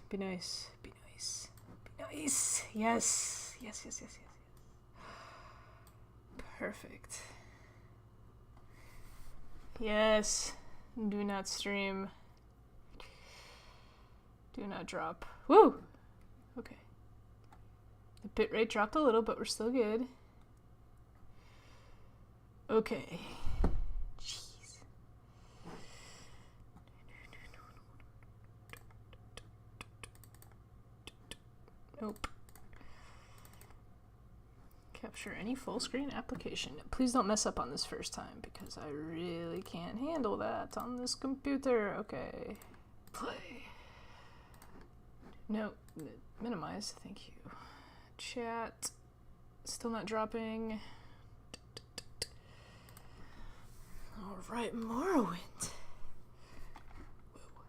Be nice. Be nice. Be nice. Yes. Yes, yes, yes, yes. Perfect. Yes. Do not stream. Do not drop. Woo! Okay. The bit rate dropped a little, but we're still good. Okay. Jeez. Nope. Capture any full screen application. Please don't mess up on this first time because I really can't handle that on this computer. Okay. Play. No. Minimize. Thank you. Chat. Still not dropping. Alright, Morrowind. Whoa.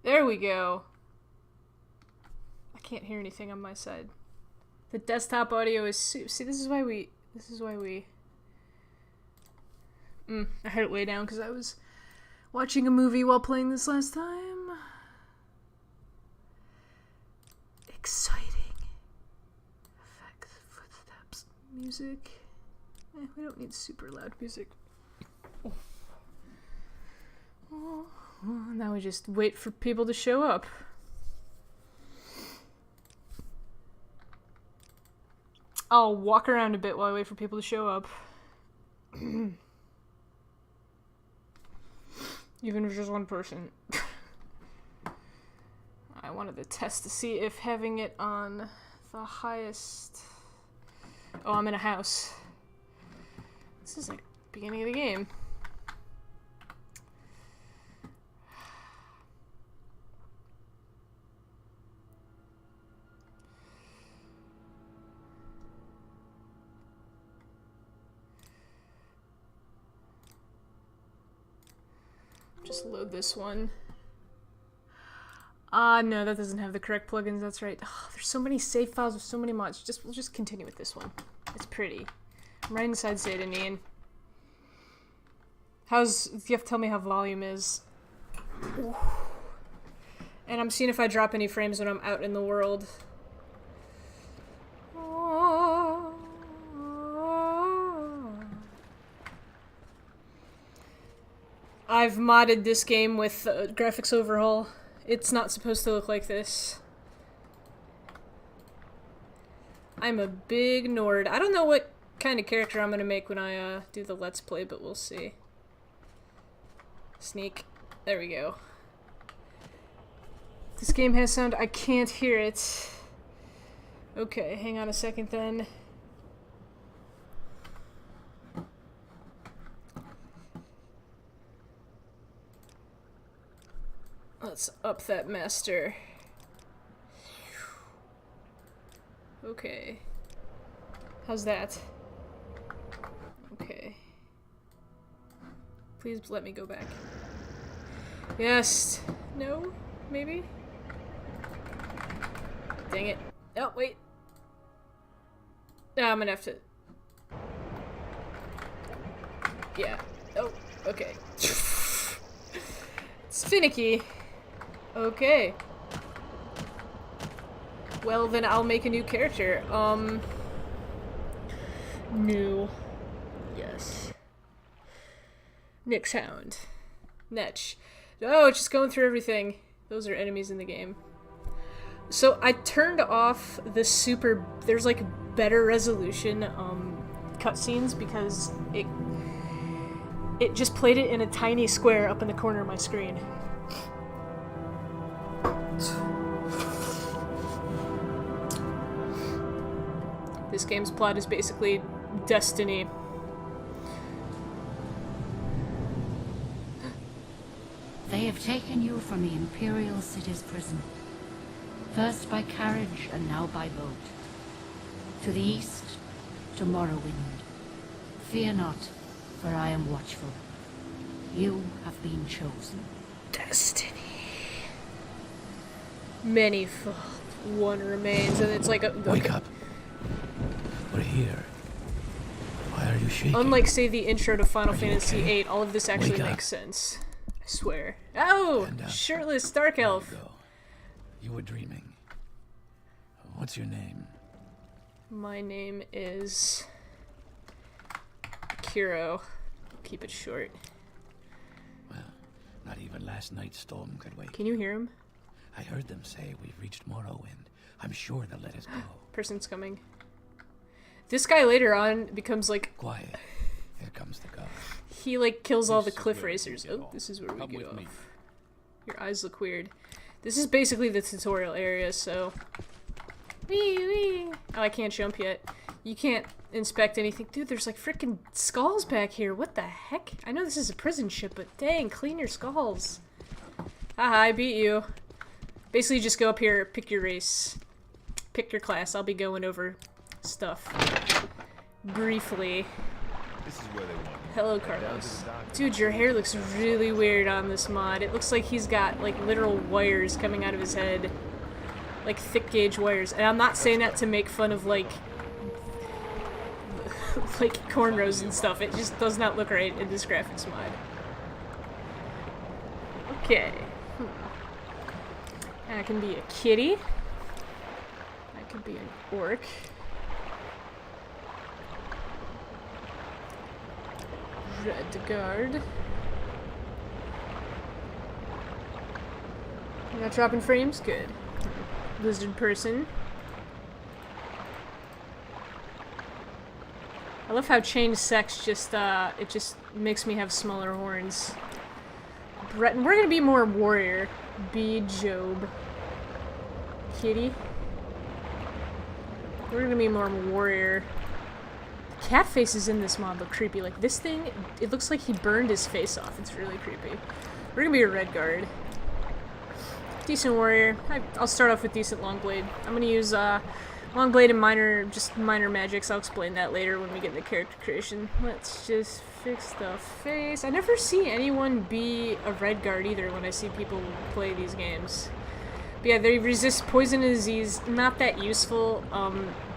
There we go. I can't hear anything on my side. The desktop audio is... See, this is why we... I heard it way down because I was watching a movie while playing this last time. Exciting. Effects, footsteps, music. We don't need super loud music. Oh. Now we just wait for people to show up. I'll walk around a bit while I wait for people to show up. Even if it's just one person. I wanted to test to see if having it on the highest... Oh, I'm in a house. This is like beginning of the game. Just load this one. No, that doesn't have the correct plugins, that's right. Oh, there's so many save files with so many mods. We'll just continue with this one. It's pretty. I'm right inside Zaydanine. You have to tell me how volume is. Ooh. And I'm seeing if I drop any frames when I'm out in the world. I've modded this game with graphics overhaul. It's not supposed to look like this. I'm a big nerd. I don't know what kind of character I'm gonna make when I do the Let's Play, but we'll see. Sneak. There we go. This game has sound. I can't hear it. Okay, hang on a second then. Let's up that master. Okay. How's that? Okay. Please let me go back. Yes. No? Maybe? Dang it. Oh, wait. I'm gonna have to... Yeah. Oh, okay. It's finicky. Okay. Well, then I'll make a new character. New. Yes. Nick's Hound. Netch. Oh, it's just going through everything. Those are enemies in the game. So I turned off the super... There's like better resolution cutscenes because it just played it in a tiny square up in the corner of my screen. This game's plot is basically Destiny. They have taken you from the Imperial City's prison. First by carriage and now by boat. To the east, to Morrowind. Fear not, for I am watchful. You have been chosen. Destiny. Many fall, one remains, and it's like a... Wake up. We're here. Why are you shaking? Unlike, say, the intro to Final Fantasy VIII, all of this actually makes sense. I swear. Oh! Stand up. Shirtless dark There you elf. go. You were dreaming. What's your name? My name is... Kiro. Keep it short. Well, not even last night's storm could wake. Can you hear him? I heard them say we've reached Morrowind. I'm sure they'll let us go. Person's coming. This guy later on becomes like... Quiet. Here comes the guard. He like kills all the This is cliff where we racers. get Oh, off. this is where we Come get with off. me. Your eyes look weird. This is basically the tutorial area, so... Wee wee! Oh, I can't jump yet. You can't inspect anything. Dude, there's like freaking skulls back here. What the heck? I know this is a prison ship, but dang, clean your skulls. Haha, I beat you. Basically, just go up here, pick your race. Pick your class. I'll be going over stuff. Briefly. This is where they want you. Hello, Carlos. Dude, your hair looks really weird on this mod. It looks like he's got, like, literal wires coming out of his head. Like, thick gauge wires. And I'm not saying that to make fun of, like... like, cornrows and stuff. It just does not look right in this graphics mod. Okay. I can be a kitty. I could be an orc. Red guard. You're not dropping frames? Good. Lizard person. I love how changed sex just, it just makes me have smaller horns. Breton. We're gonna be more warrior. Be Job. Kitty. We're gonna be more warrior. The cat faces in this mod look creepy. Like, this thing, it looks like he burned his face off. It's really creepy. We're gonna be a red guard. Decent warrior. I'll start off with decent long blade. I'm gonna use long blade and just minor magics. I'll explain that later when we get into character creation. Let's just fix the face. I never see anyone be a red guard either when I see people play these games. But yeah, they resist poison and disease. Not that useful.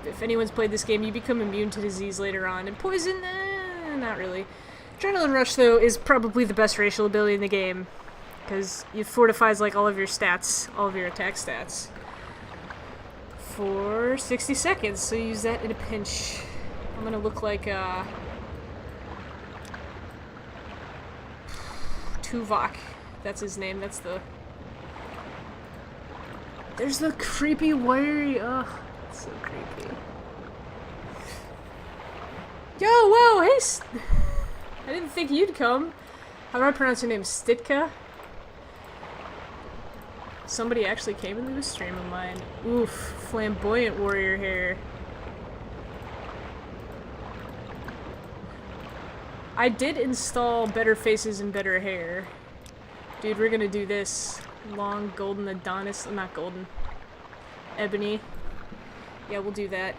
If anyone's played this game, you become immune to disease later on. And poison, not really. Adrenaline Rush, though, is probably the best racial ability in the game. Because it fortifies, like, all of your stats, all of your attack stats. For 60 seconds, so use that in a pinch. I'm gonna look like, Tuvok. That's his name, that's the... There's the creepy wiry, ugh, it's so creepy. Yo, whoa, hey, I didn't think you'd come. How do I pronounce your name? Stitka? Somebody actually came into the stream of mine. Oof, flamboyant warrior hair. I did install better faces and better hair. Dude, we're gonna do this. Long golden Adonis, not golden. Ebony. Yeah, we'll do that.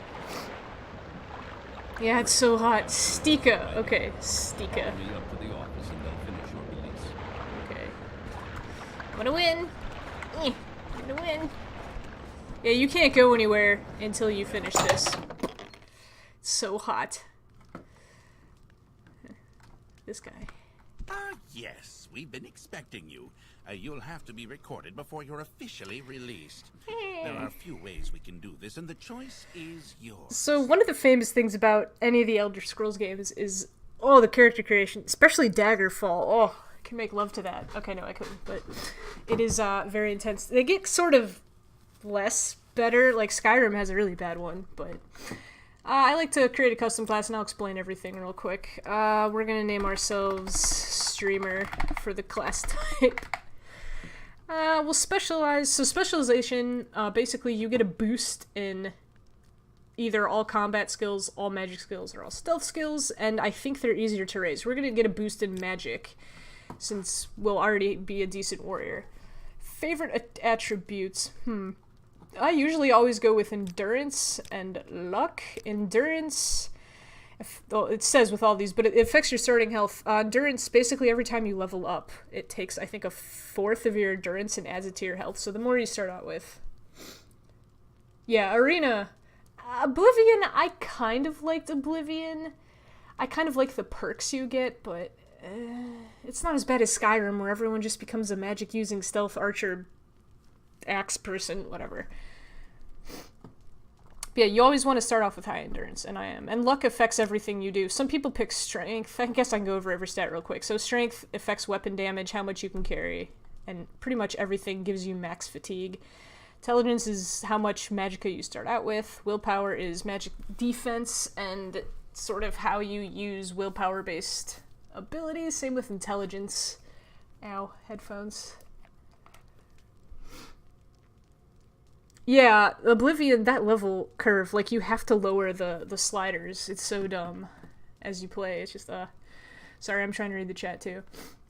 Yeah, it's so hot. Stika. Okay, Stika. Follow me up to the office and they'll finish your release. Okay. I'm gonna win. I'm gonna win. Yeah, you can't go anywhere until you finish this. It's so hot. This guy. Ah, yes, we've been expecting you. You'll have to be recorded before you're officially released. There are a few ways we can do this, and the choice is yours. So one of the famous things about any of the Elder Scrolls games is, oh, the character creation, especially Daggerfall. Oh, I can make love to that. Okay, no, I couldn't, but it is very intense. They get sort of less better. Like Skyrim has a really bad one, but I like to create a custom class, and I'll explain everything real quick. We're gonna name ourselves Streamer for the class type. We'll specialize. So specialization, basically you get a boost in either all combat skills, all magic skills, or all stealth skills, and I think they're easier to raise. We're gonna get a boost in magic, since we'll already be a decent warrior. Favorite attributes? I usually always go with endurance and luck. Endurance, well, it says with all these, but it affects your starting health. Endurance, basically every time you level up, it takes, I think, a fourth of your endurance and adds it to your health, so the more you start out with. Yeah, Arena. Oblivion, I kind of liked Oblivion. I kind of like the perks you get, but it's not as bad as Skyrim, where everyone just becomes a magic-using stealth archer axe person, whatever. But yeah, you always want to start off with high endurance, and I am. And luck affects everything you do. Some people pick strength. I guess I can go over every stat real quick. So strength affects weapon damage, how much you can carry, and pretty much everything gives you max fatigue. Intelligence is how much magicka you start out with. Willpower is magic defense, and sort of how you use willpower-based abilities. Same with intelligence. Ow, headphones. Yeah, Oblivion, that level curve, like, you have to lower the sliders. It's so dumb as you play. It's just, sorry, I'm trying to read the chat, too.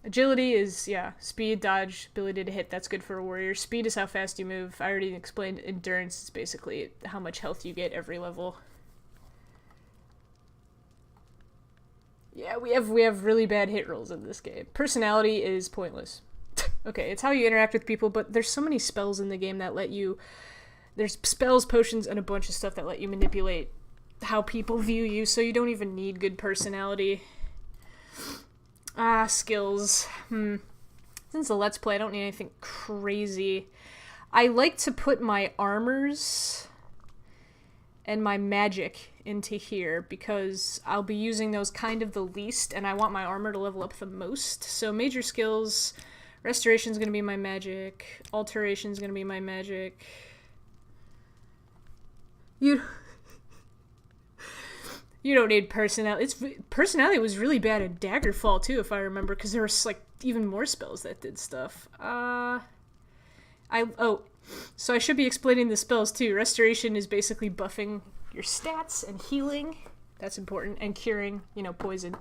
Agility is, yeah, speed, dodge, ability to hit. That's good for a warrior. Speed is how fast you move. I already explained endurance is basically how much health you get every level. Yeah, we have really bad hit rolls in this game. Personality is pointless. Okay, it's how you interact with people, but there's so many spells in the game that let you... There's spells, potions, and a bunch of stuff that let you manipulate how people view you, so you don't even need good personality. Skills. Since the Let's Play, I don't need anything crazy. I like to put my armors and my magic into here, because I'll be using those kind of the least, and I want my armor to level up the most. So major skills, restoration's gonna be my magic, alteration's gonna be my magic. You don't need personality. Personality was really bad at Daggerfall too, if I remember, because there was like even more spells that did stuff. So I should be explaining the spells too. Restoration is basically buffing your stats and healing. That's important. And curing, poison.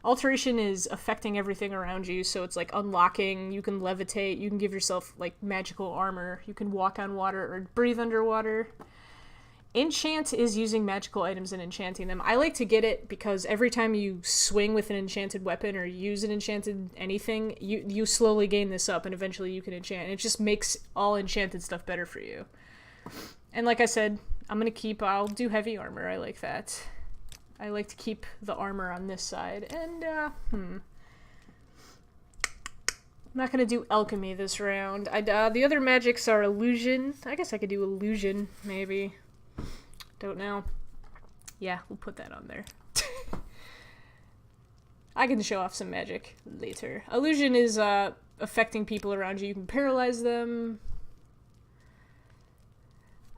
Alteration is affecting everything around you, so it's like unlocking, you can levitate, you can give yourself like magical armor, you can walk on water or breathe underwater. Enchant is using magical items and enchanting them. I like to get it because every time you swing with an enchanted weapon or use an enchanted anything, you slowly gain this up, and eventually you can enchant. And it just makes all enchanted stuff better for you. And like I said, I'll do heavy armor. I like that. I like to keep the armor on this side. And, I'm not gonna do alchemy this round. The other magics are illusion. I guess I could do illusion, maybe. Don't know. Yeah, we'll put that on there. I can show off some magic later. Illusion is affecting people around you. You can paralyze them.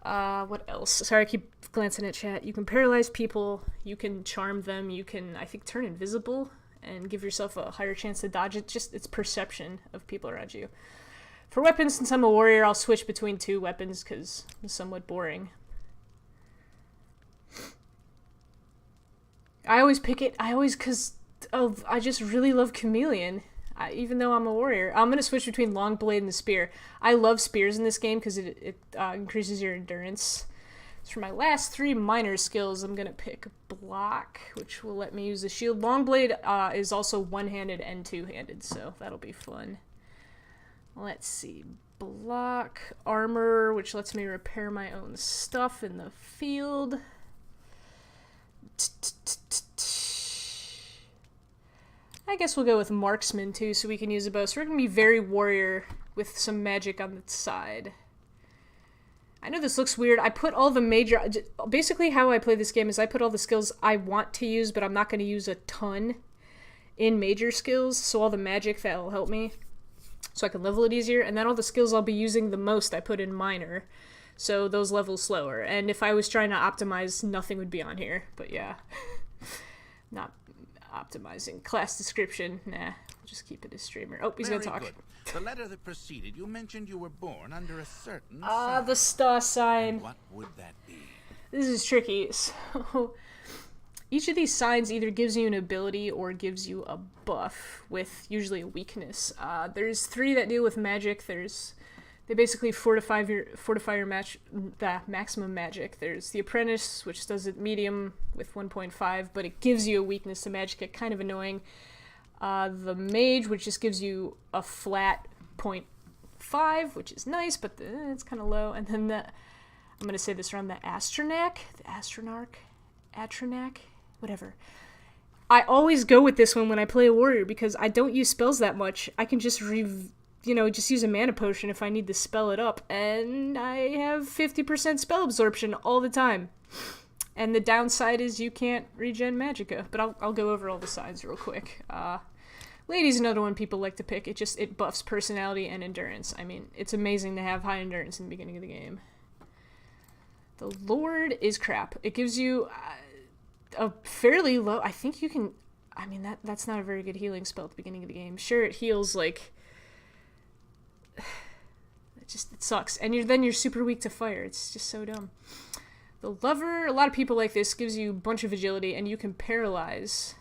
What else? Sorry, I keep glancing at chat. You can paralyze people. You can charm them. You can, I think, turn invisible and give yourself a higher chance to dodge. It's perception of people around you. For weapons, since I'm a warrior, I'll switch between two weapons because it's somewhat boring. I always pick it, because I just really love Chameleon, even though I'm a warrior. I'm going to switch between long blade and the spear. I love spears in this game because it increases your endurance. So for my last 3 minor skills, I'm going to pick block, which will let me use the shield. Long blade is also one-handed and two-handed, so that'll be fun. Let's see. Block, armor, which lets me repair my own stuff in the field. I guess we'll go with marksman too, so we can use a bow. So we're gonna be very warrior with some magic on the side. I know this looks weird. I put all the major... Basically how I play this game is I put all the skills I want to use, but I'm not going to use a ton in major skills, so all the magic that will help me, so I can level it easier, and then all the skills I'll be using the most I put in minor. So those levels slower. And if I was trying to optimize, nothing would be on here. But yeah. Not optimizing. Class description. Nah. Just keep it as streamer. Oh, he's gonna talk. Good. The letter that preceded, you mentioned you were born under a certain sign. The star sign. And what would that be? This is tricky. So each of these signs either gives you an ability or gives you a buff with usually a weakness. There's 3 that deal with magic. They basically fortify your maximum magic. There's the apprentice, which does it medium with 1.5, but it gives you a weakness to magic. It's kind of annoying. The mage, which just gives you a flat 0.5, which is nice, but it's kind of low. And then I'm gonna say this wrong. The Astronach, whatever. I always go with this one when I play a warrior because I don't use spells that much. I can just just use a mana potion if I need to spell it up, and I have 50% spell absorption all the time. And the downside is you can't regen magicka, but I'll go over all the sides real quick. Lady's another one people like to pick. It buffs personality and endurance. I mean, it's amazing to have high endurance in the beginning of the game. The Lord is crap. It gives you a fairly low... I think you can... I mean, that's not a very good healing spell at the beginning of the game. Sure, it heals, like... It sucks. And then you're super weak to fire. It's just so dumb. The Lover, a lot of people like this, gives you a bunch of agility, and you can paralyze.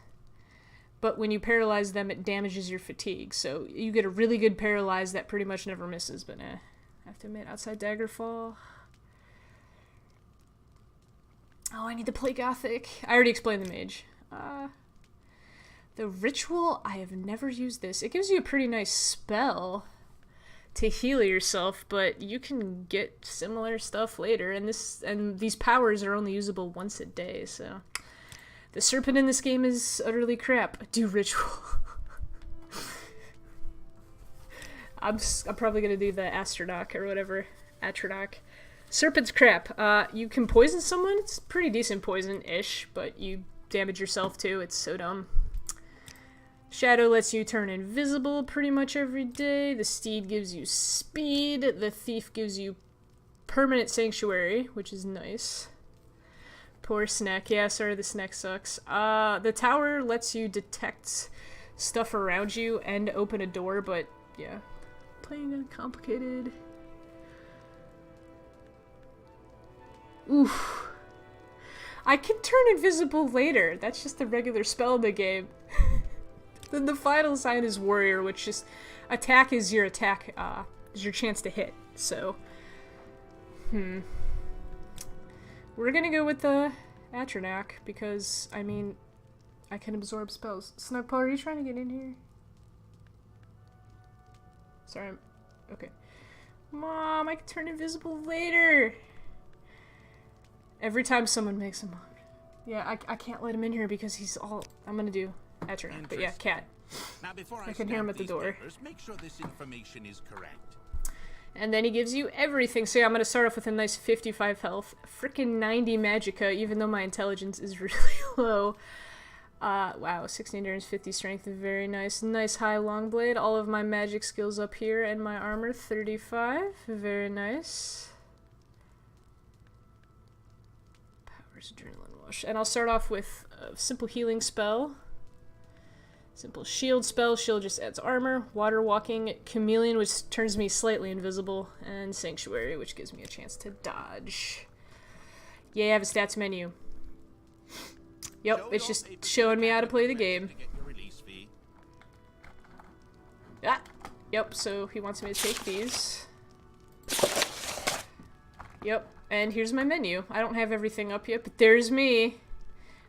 But when you paralyze them, it damages your fatigue. So you get a really good paralyze that pretty much never misses, but I have to admit, outside Daggerfall... Oh, I need to play Gothic. I already explained the mage. The Ritual, I have never used this. It gives you a pretty nice spell to heal yourself, but you can get similar stuff later, and these powers are only usable once a day, so... The Serpent in this game is utterly crap. Do Ritual. I'm probably gonna do the Astrodok or whatever. Atrodok. Serpent's crap. You can poison someone. It's pretty decent poison-ish, but you damage yourself too. It's so dumb. Shadow lets you turn invisible pretty much every day. The Steed gives you speed. The Thief gives you permanent sanctuary, which is nice. Poor Snack. Yeah, sorry, the Snack sucks. The Tower lets you detect stuff around you and open a door, but yeah. Playing complicated. Oof. I can turn invisible later. That's just a regular spell in the game. Then the final sign is Warrior, which just attack is your attack, is your chance to hit. So, we're gonna go with the Atronach because, I mean, I can absorb spells. Snugpaw, are you trying to get in here? Sorry, okay. Mom, I can turn invisible later! Every time someone makes him... Yeah, I can't let him in here because he's all... I'm gonna do Atronach, but yeah, cat. Now, before I can hear him at the door. Papers, make sure this information is correct. And then he gives you everything. So yeah, I'm gonna start off with a nice 55 health. Frickin' 90 magicka, even though my intelligence is really low. Wow, 60 endurance, 50 strength, very nice. Nice high long blade. All of my magic skills up here, and my armor, 35. Very nice. Adrenaline Wash. And I'll start off with a simple healing spell. Simple shield spell. Shield just adds armor. Water Walking. Chameleon, which turns me slightly invisible. And Sanctuary, which gives me a chance to dodge. Yeah, I have a stats menu. Yep, it's just showing me how to play the game. Ah, yep, so he wants me to take these. Yep. And here's my menu. I don't have everything up yet, but there's me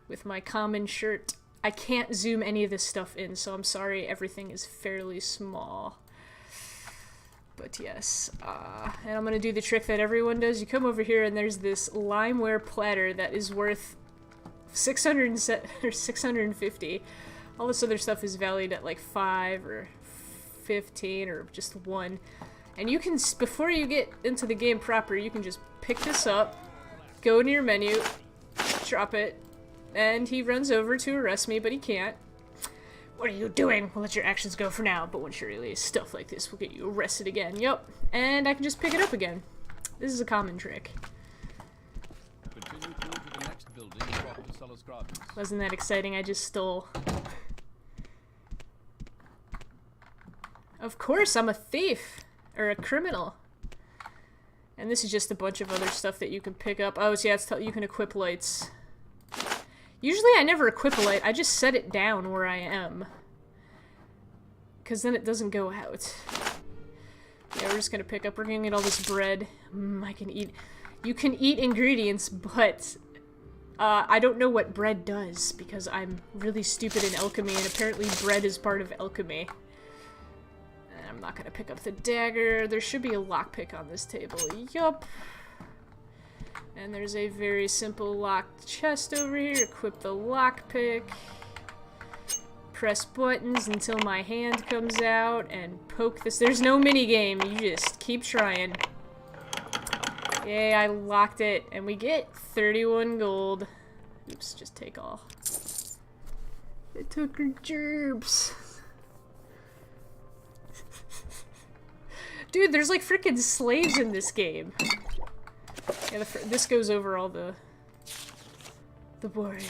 with my common shirt. I can't zoom any of this stuff in, so I'm sorry everything is fairly small. But yes, and I'm going to do the trick that everyone does. You come over here and there's this limeware platter that is worth 650. All this other stuff is valued at like 5 or 15 or just 1. And you can, before you get into the game proper, you can just pick this up, go into your menu, drop it, and he runs over to arrest me, but he can't. What are you doing? We'll let your actions go for now, but once you're released, stuff like this will get you arrested again. Yup. And I can just pick it up again. This is a common trick. Continue through to the next building, drop the Sullus Gardens. Wasn't that exciting? I just stole. Of course, I'm a thief. Or a criminal. And this is just a bunch of other stuff that you can pick up. Oh, so yeah, you can equip lights. Usually I never equip a light, I just set it down where I am. Because then it doesn't go out. Yeah, we're just gonna pick up, we're gonna get all this bread. I can eat. You can eat ingredients, but I don't know what bread does, because I'm really stupid in alchemy, and apparently bread is part of alchemy. I'm not gonna pick up the dagger. There should be a lockpick on this table. Yup. And there's a very simple locked chest over here. Equip the lockpick. press buttons until my hand comes out and poke this. There's no minigame. You just keep trying. Yay, I locked it. And we get 31 gold. Oops, just take all. It took her gerbs. Dude, there's like freaking slaves in this game. Yeah, this goes over all the warrior.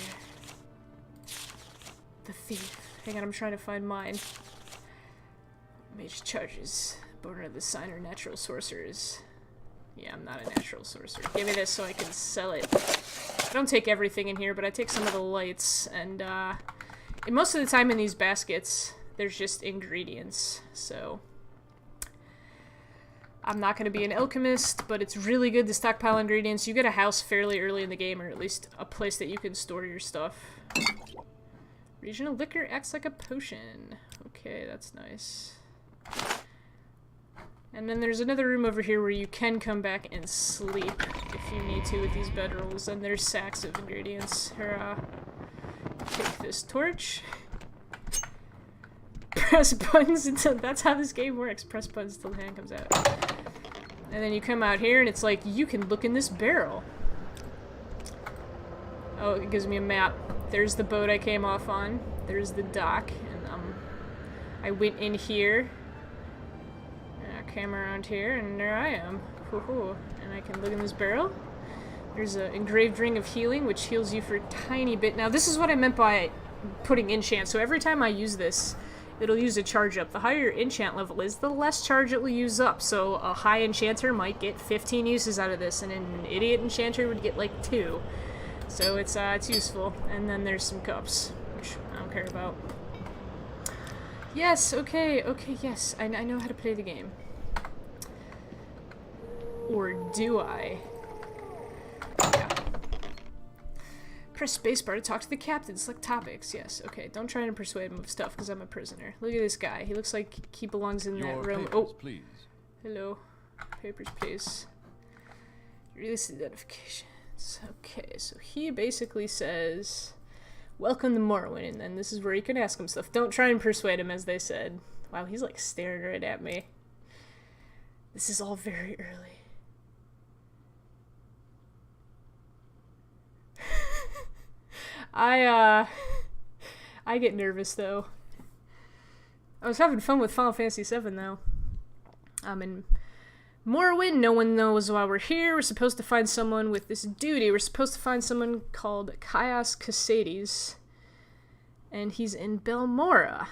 The thief. Hang on, I'm trying to find mine. Mage charges. Born of the signer, natural sorcerers. Yeah, I'm not a natural sorcerer. Give me this so I can sell it. I don't take everything in here, but I take some of the lights. And most of the time in these baskets, there's just ingredients. So I'm not going to be an alchemist, but it's really good to stockpile ingredients. You get a house fairly early in the game, or at least a place that you can store your stuff. Regional liquor acts like a potion. Okay, that's nice. And then there's another room over here where you can come back and sleep if you need to with these bedrolls. And there's sacks of ingredients. Here, take this torch. Press buttons until... That's how this game works. Press buttons until the hand comes out. And then you come out here and it's like, you can look in this barrel. Oh, it gives me a map. There's the boat I came off on. There's the dock. And I went in here. Came around here, and there I am. Woohoo. And I can look in this barrel. There's an engraved ring of healing, which heals you for a tiny bit. Now, this is what I meant by putting enchant. So every time I use this, it'll use a charge up. The higher your enchant level is, the less charge it will use up. So a high enchanter might get 15 uses out of this, and an idiot enchanter would get like 2. So it's useful. And then there's some cups, which I don't care about. Yes, okay, yes. I know how to play the game. Or do I? Yeah. Press spacebar to talk to the captain. Select topics. Yes. Okay. Don't try and persuade him of stuff because I'm a prisoner. Look at this guy. He looks like he belongs in that room. Papers, oh, please. Hello. Papers, please. Release identifications. Okay. So he basically says, "Welcome to Morrowind," and then this is where you can ask him stuff. Don't try and persuade him, as they said. Wow, he's like staring right at me. This is all very early. I get nervous though. I was having fun with Final Fantasy VII though. I'm in Morrowind. No one knows why we're here. We're supposed to find someone with this duty. We're supposed to find someone called Caius Casades, and he's in Belmora.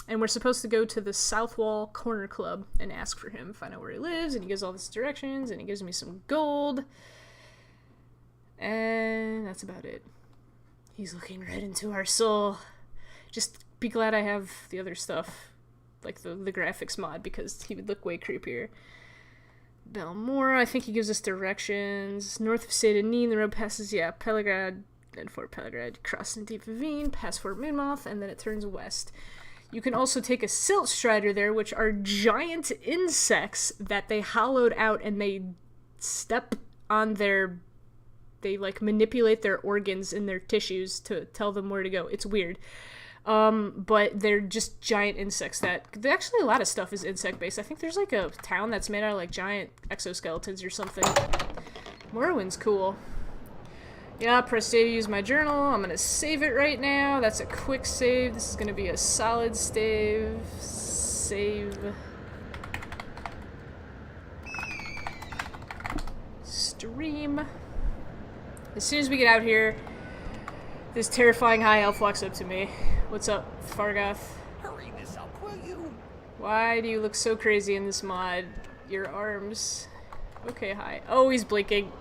And we're supposed to go to the South Wall Corner Club and ask for him, find out where he lives, and he gives all these directions, and he gives me some gold. And that's about it. He's looking right into our soul. Just be glad I have the other stuff, like the graphics mod, because he would look way creepier. Belmora, I think he gives us directions. North of Saint Denis, the road passes, Pelagrad, and Fort Pelagrad, cross in Deep Ravine, past Fort Minmoth, and then it turns west. You can also take a Silt Strider there, which are giant insects that they hollowed out, and they step on they like manipulate their organs and their tissues to tell them where to go. It's weird. But they're just giant insects that, actually a lot of stuff is insect based. I think there's like a town that's made out of like giant exoskeletons or something. Morrowind's cool. Yeah, press A to use my journal. I'm gonna save it right now. That's a quick save. This is gonna be a solid save. Save. Stream. As soon as we get out here, this terrifying high elf walks up to me. What's up, Fargoth? Hurry this up, will you? Why do you look so crazy in this mod? Your arms. Okay, hi. Oh, he's blinking.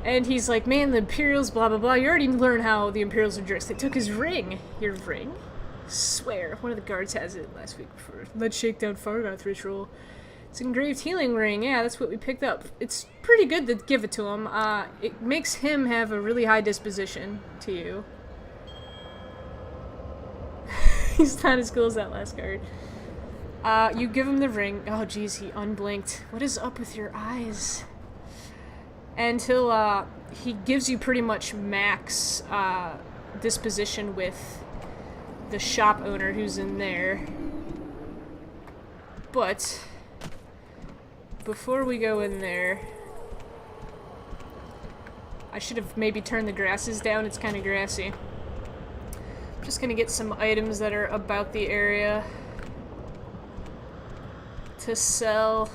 And he's like, man, the Imperials, blah, blah, blah. You already learned how the Imperials are dressed. They took his ring. Your ring? Swear. One of the guards has it last week for Let's Shake Down Fargoth ritual. It's an engraved healing ring. Yeah, that's what we picked up. It's pretty good to give it to him. It makes him have a really high disposition to you. He's not as cool as that last guard. You give him the ring. Oh, geez, he unblinked. What is up with your eyes? And he gives you pretty much max disposition with the shop owner who's in there. But before we go in there, I should have maybe turned the grasses down. It's kind of grassy. I'm just gonna get some items that are about the area to sell.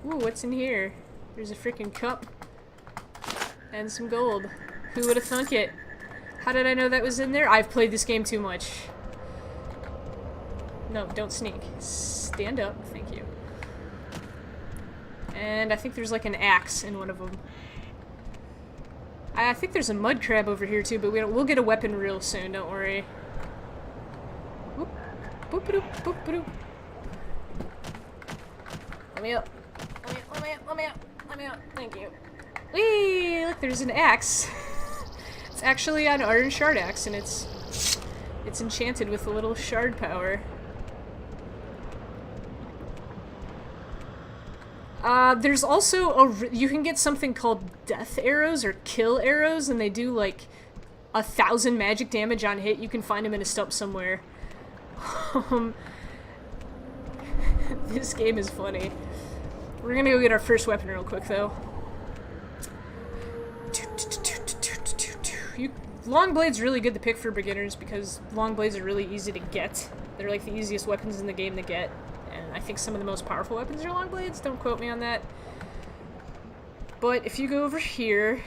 Ooh, what's in here? There's a freaking cup and some gold. Who would have thunk it? How did I know that was in there? I've played this game too much. No, don't sneak. Stand up. Thank you. And I think there's like an axe in one of them. I think there's a mud crab over here too, but we'll get a weapon real soon, don't worry. Whoop. Boop-a-doop, boop-a-doop. Let me up. Let me up. Thank you. Whee! Look, there's an axe. It's actually an iron shard axe, and it's enchanted with a little shard power. There's also you can get something called death arrows or kill arrows, and they do like 1,000 magic damage on hit. You can find them in a stump somewhere. This game is funny. We're gonna go get our first weapon real quick, though. Long blade's really good to pick for beginners because long blades are really easy to get. They're like the easiest weapons in the game to get. And I think some of the most powerful weapons are long blades. Don't quote me on that. But if you go over here...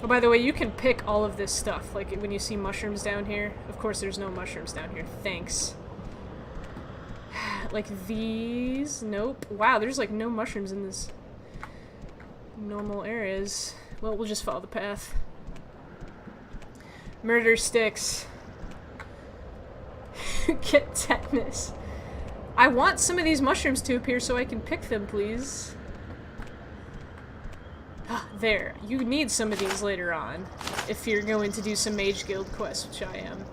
Oh, by the way, you can pick all of this stuff. Like when you see mushrooms down here. Of course, there's no mushrooms down here. Thanks. Like these. Nope. Wow, there's like no mushrooms in this normal areas. Well, we'll just follow the path. Murder sticks. Get tetanus. I want some of these mushrooms to appear so I can pick them, please. Ah, there. You need some of these later on if you're going to do some Mage Guild quests, which I am.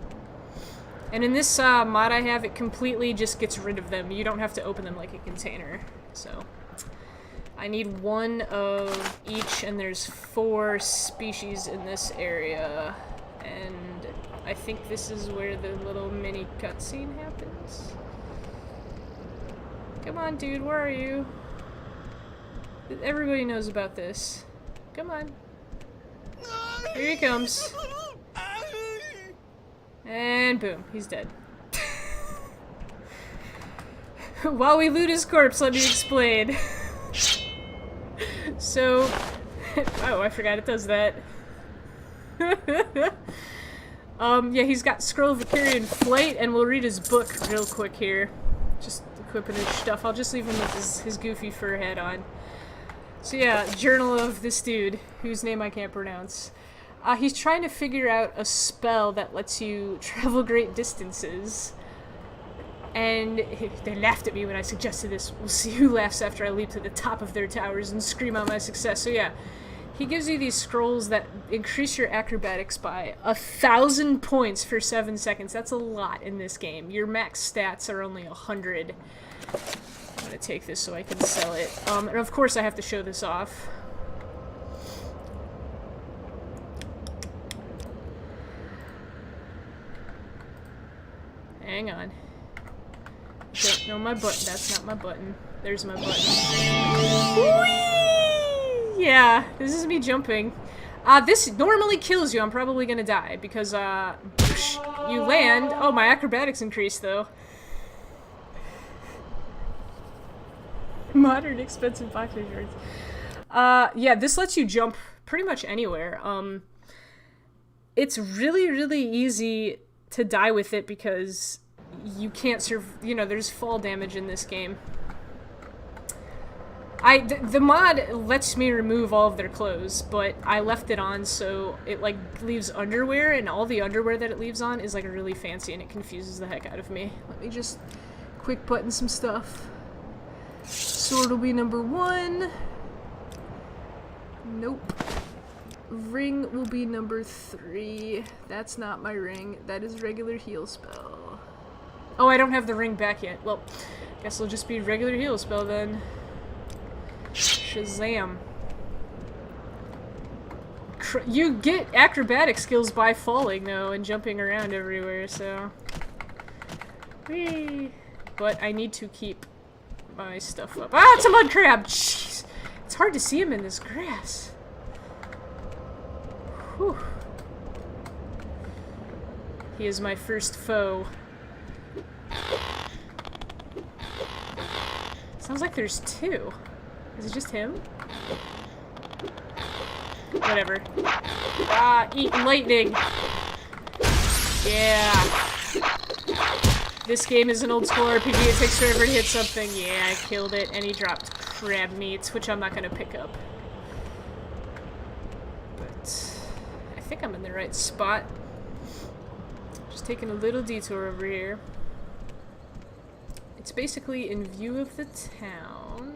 And in this mod I have, it completely just gets rid of them. You don't have to open them like a container. So, I need one of each, and there's 4 species in this area. And I think this is where the little mini cutscene happens. Come on, dude, where are you? Everybody knows about this. Come on. Here he comes. And boom, he's dead. While we loot his corpse, let me explain. So... oh, I forgot it does that. Yeah, he's got Scroll of Vicarian Flight, and we'll read his book real quick here. Just equipping his stuff. I'll just leave him with his goofy fur hat on. So yeah, journal of this dude, whose name I can't pronounce. He's trying to figure out a spell that lets you travel great distances. And they laughed at me when I suggested this. We'll see who laughs after I leap to the top of their towers and scream out my success. So yeah, he gives you these scrolls that increase your acrobatics by 1,000 points for 7 seconds. That's a lot in this game. Your max stats are only 100. I'm gonna take this so I can sell it. And of course I have to show this off. Hang on. Don't know my button. That's not my button. There's my button. Whee! Yeah, this is me jumping. This normally kills you. I'm probably gonna die because, you land. Oh, my acrobatics increased, though. Modern expensive boxer shorts. Yeah, this lets you jump pretty much anywhere. It's really, really easy to die with it because you can't there's fall damage in this game. The mod lets me remove all of their clothes, but I left it on so it like leaves underwear, and all the underwear that it leaves on is like really fancy and it confuses the heck out of me. Let me just quick button some stuff. Sword will be number 1. Nope. Ring will be number 3. That's not my ring. That is regular heal spell. Oh, I don't have the ring back yet. Well, guess it'll just be a regular heal spell then. Shazam. You get acrobatic skills by falling, though, and jumping around everywhere, so... Whee! But I need to keep my stuff up. Ah, it's a mud crab! Jeez! It's hard to see him in this grass. Whew. He is my first foe. Sounds like there's two. Is it just him? Whatever. Ah, eat lightning! Yeah! This game is an old school RPG, it takes forever to hit something. Yeah, I killed it, and he dropped crab meat, which I'm not gonna pick up. But I think I'm in the right spot. Just taking a little detour over here. It's basically in view of the town.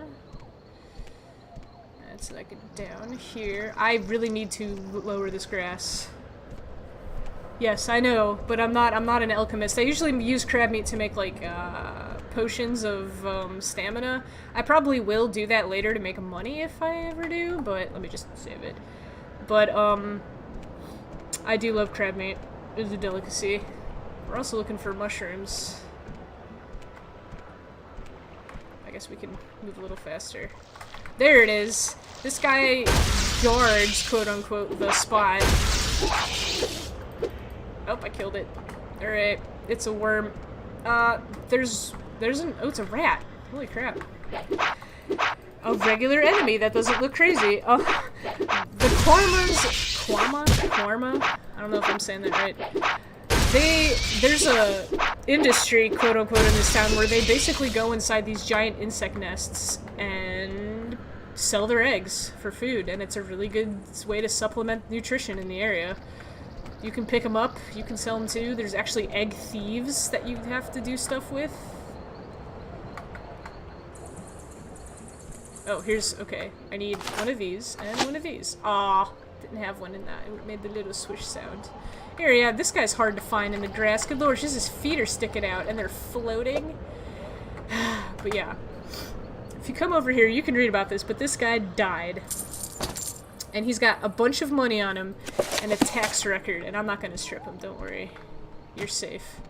That's like down here. I really need to lower this grass. Yes, I know, but I'm not an alchemist. I usually use crab meat to make like potions of stamina. I probably will do that later to make money if I ever do, but let me just save it. But I do love crab meat. It's a delicacy. We're also looking for mushrooms. I guess we can move a little faster. There it is. This guy guards, quote-unquote, the spot. Oh, I killed it. Alright, it's a worm. There's an... Oh, it's a rat. Holy crap. A regular enemy that doesn't look crazy. The Korma? I don't know if I'm saying that right. There's a industry, quote-unquote, in this town where they basically go inside these giant insect nests and sell their eggs for food, and it's a really good way to supplement nutrition in the area. You can pick them up, you can sell them too. There's actually egg thieves that you have to do stuff with. Oh, okay. I need one of these and one of these. Aw, didn't have one in that. It made the little swish sound. Here, yeah, this guy's hard to find in the grass. Good lord, just his feet are sticking out and they're floating. But yeah. If you come over here, you can read about this, but this guy died. And he's got a bunch of money on him and a tax record, and I'm not gonna strip him, don't worry. You're safe.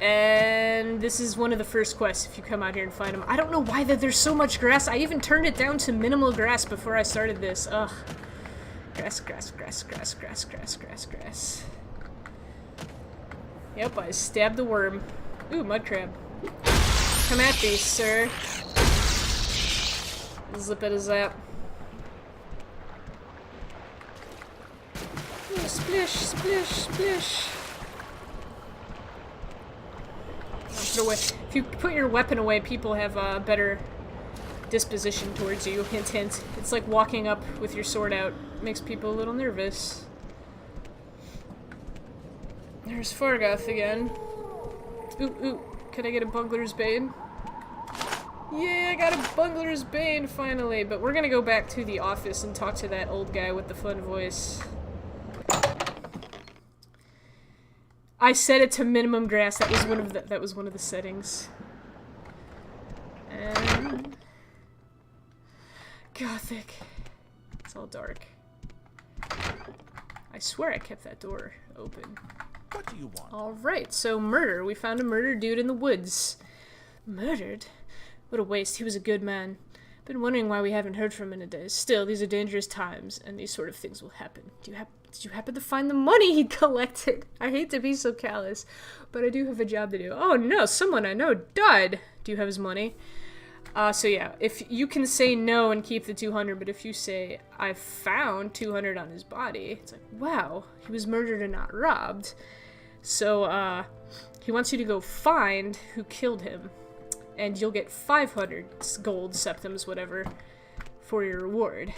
And this is one of the first quests if you come out here and find him. I don't know why there's so much grass. I even turned it down to minimal grass before I started this. Ugh. Grass, grass, grass, grass, grass, grass, grass, grass. Yep, I stabbed the worm. Ooh, mud crab. Come at thee, sir. Zip it a zap. Ooh, splish, splish, splish. Put away. If you put your weapon away, people have a better disposition towards you. Hint, hint. It's like walking up with your sword out. It makes people a little nervous. There's Fargoth again. Ooh, ooh. Can I get a Bungler's Bane? Yeah, I got a Bungler's Bane finally. But we're gonna go back to the office and talk to that old guy with the fun voice. I set it to minimum grass. That was one of the settings. And Gothic. It's all dark. I swear I kept that door open. What do you want? Alright, so murder. We found a murdered dude in the woods. Murdered? What a waste. He was a good man. Been wondering why we haven't heard from him in a day. Still, these are dangerous times, and these sort of things will happen. Did you happen to find the money he collected? I hate to be so callous, but I do have a job to do. Oh no, someone I know died. Do you have his money? So yeah, if you can say no and keep the 200, but if you say, I found 200 on his body, it's like, wow, he was murdered and not robbed. So, he wants you to go find who killed him, and you'll get 500 gold septims, whatever, for your reward.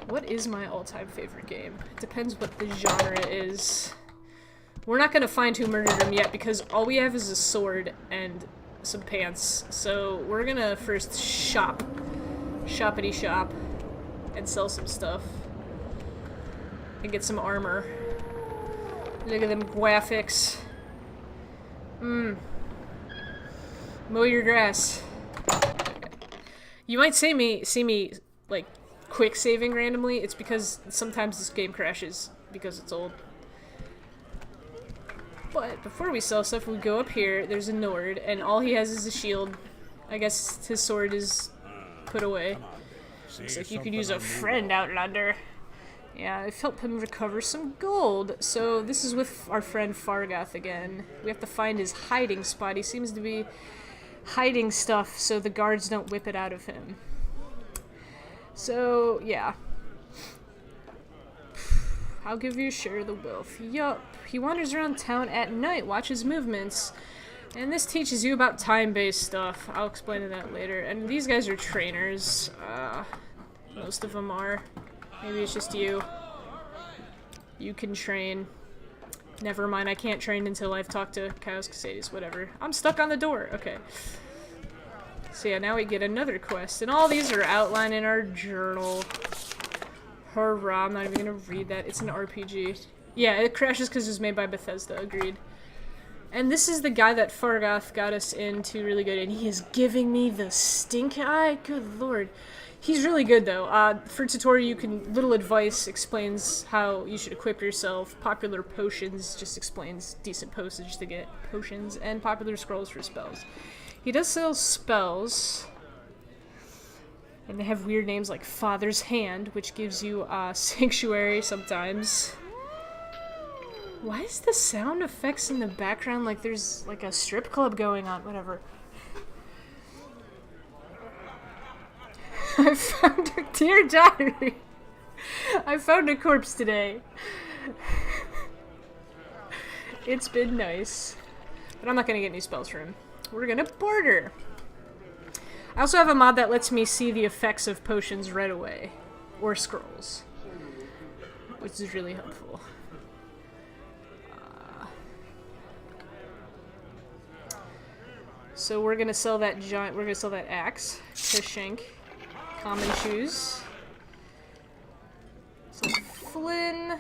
What is my all-time favorite game? It depends what the genre is. We're not gonna find who murdered him yet because all we have is a sword and some pants. So we're gonna first shoppity shop, and sell some stuff. And get some armor. Look at them graphics. Mow your grass. You might see me, like, quick saving randomly. It's because sometimes this game crashes because it's old. But before we sell stuff, we go up here. There's a Nord, and all he has is a shield. I guess his sword is put away. Looks like you could use a friend, Outlander. Yeah, I've helped him recover some gold. So this is with our friend Fargoth again. We have to find his hiding spot. He seems to be hiding stuff so the guards don't whip it out of him. So, yeah. I'll give you a share of the wealth. Yup. He wanders around town at night, watches movements. And this teaches you about time-based stuff. I'll explain that later. And these guys are trainers. Most of them are. Maybe it's just you. You can train. Never mind, I can't train until I've talked to Chaos Casades, whatever. I'm stuck on the door. Okay. So yeah, now we get another quest. And all these are outlined in our journal. Hurrah, I'm not even gonna read that. It's an RPG. Yeah, it crashes because it was made by Bethesda, agreed. And this is the guy that Fargoth got us into really good, and he is giving me the stink eye? Good lord. He's really good, though. For tutorial, you can... Little advice explains how you should equip yourself. Popular potions just explains decent postage to get potions. And popular scrolls for spells. He does sell spells. And they have weird names like Father's Hand, which gives you Sanctuary sometimes. Why is the sound effects in the background like there's like a strip club going on? Whatever. I found a dear diary. I found a corpse today. It's been nice. But I'm not gonna get any spells for him. We're gonna barter. I also have a mod that lets me see the effects of potions right away. Or scrolls. Which is really helpful. So we're gonna sell that axe to Shank. Common shoes. Sell Flynn.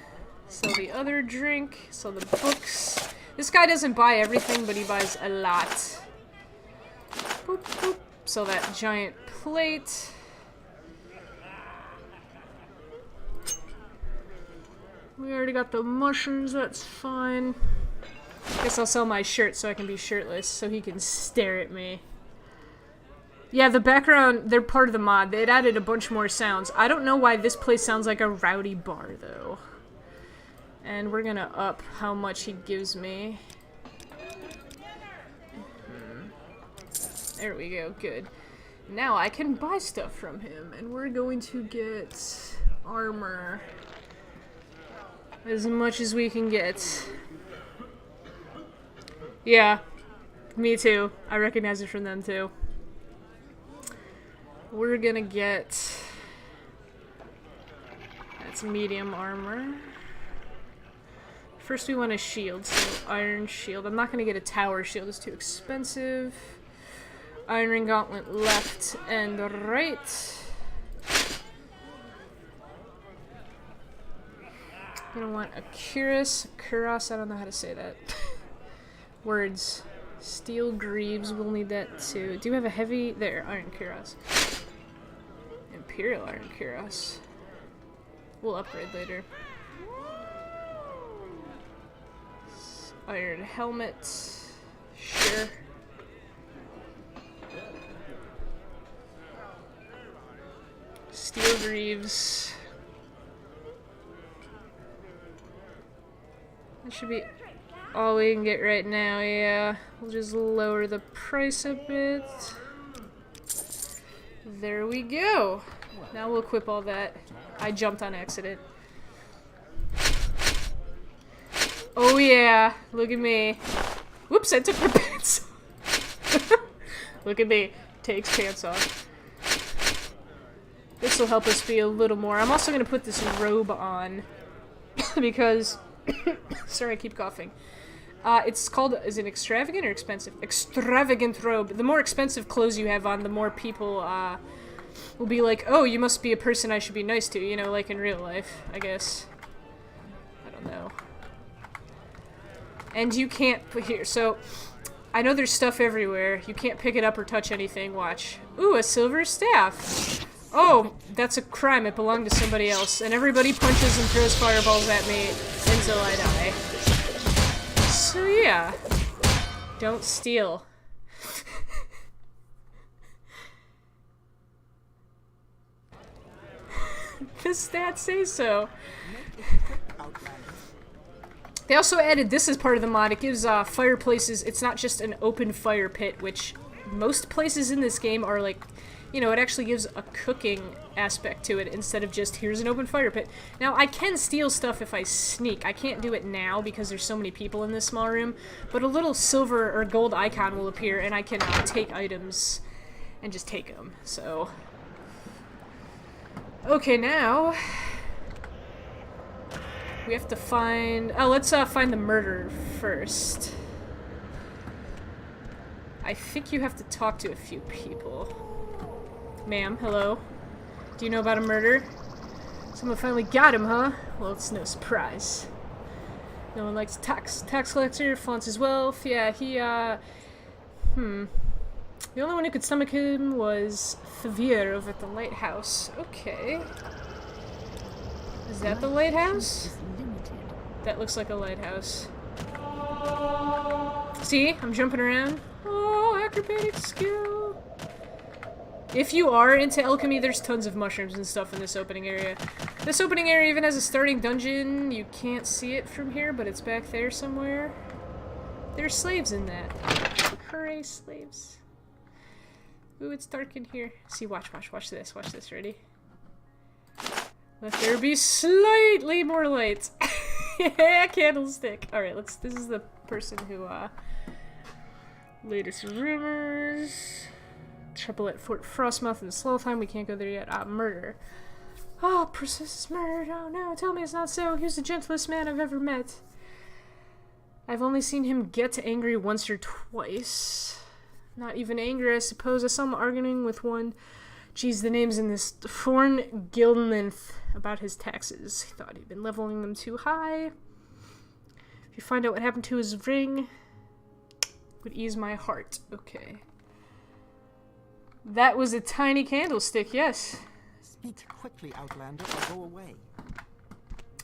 Sell the other drink. Sell the books. This guy doesn't buy everything, but he buys a lot. Boop, boop. Sell that giant plate. We already got the mushrooms, that's fine. Guess I'll sell my shirt so I can be shirtless, so he can stare at me. Yeah, the background, they're part of the mod. It added a bunch more sounds. I don't know why this place sounds like a rowdy bar, though. And we're gonna up how much he gives me. There we go, good. Now I can buy stuff from him, and we're going to get armor. As much as we can get. Yeah, me too. I recognize it from them too. We're gonna get... That's medium armor. First we want a shield, so iron shield. I'm not gonna get a tower shield, it's too expensive. Iron ring gauntlet left and right. Gonna want a cuirass. Cuirass, I don't know how to say that. Words. Steel greaves, we'll need that too. Do you have a heavy... There, iron cuirass. Imperial iron cuirass. We'll upgrade later. Iron helmet. Sure. Steel greaves. That should be all we can get right now, yeah. We'll just lower the price a bit. There we go. Now we'll equip all that. I jumped on accident. Oh yeah, look at me. Whoops, I took my pants off. Look at me. Takes pants off. This will help us be a little more. I'm also going to put this robe on. Because... Sorry, I keep coughing. It's called... Is it extravagant or expensive? Extravagant robe. The more expensive clothes you have on, the more people will be like, oh, you must be a person I should be nice to. You know, like in real life, I guess. I don't know. And you can't put here, so I know there's stuff everywhere. You can't pick it up or touch anything. Watch. Ooh, a silver staff. Oh, that's a crime. It belonged to somebody else. And everybody punches and throws fireballs at me until I die. So yeah. Don't steal. The stats say so. They also added this as part of the mod. It gives fireplaces, it's not just an open fire pit, which most places in this game are like, you know, it actually gives a cooking aspect to it instead of just, here's an open fire pit. Now, I can steal stuff if I sneak. I can't do it now because there's so many people in this small room, but a little silver or gold icon will appear and I can take items and just take them, so... Okay, now... we have to find... oh, let's find the murderer first. I think you have to talk to a few people. Ma'am, hello. Do you know about a murder? Someone finally got him, huh? Well, it's no surprise. No one likes tax collector, flaunts his wealth. Yeah, he, The only one who could stomach him was Thavier over at the lighthouse. Okay. Is that the lighthouse? That looks like a lighthouse. See? I'm jumping around. Oh, acrobatic skill! If you are into alchemy, there's tons of mushrooms and stuff in this opening area. This opening area even has a starting dungeon. You can't see it from here, but it's back there somewhere. There's slaves in that. Hooray, slaves. Ooh, it's dark in here. See, watch this. Watch this. Ready? Let there be slightly more light. Yeah, candlestick. Alright, this is the person who, latest rumors. Trouble at Fort Frostmouth and Slowtime. We can't go there yet. Murder. Oh, Princess is murdered. Oh no, tell me it's not so. He was the gentlest man I've ever met. I've only seen him get angry once or twice. Not even angry, I suppose. I saw him arguing with one. Geez, the name's in this. Thorn Gildenth about his taxes. He thought he'd been leveling them too high. If you find out what happened to his ring, it would ease my heart. Okay. That was a tiny candlestick, yes. Speak quickly, Outlander, or go away.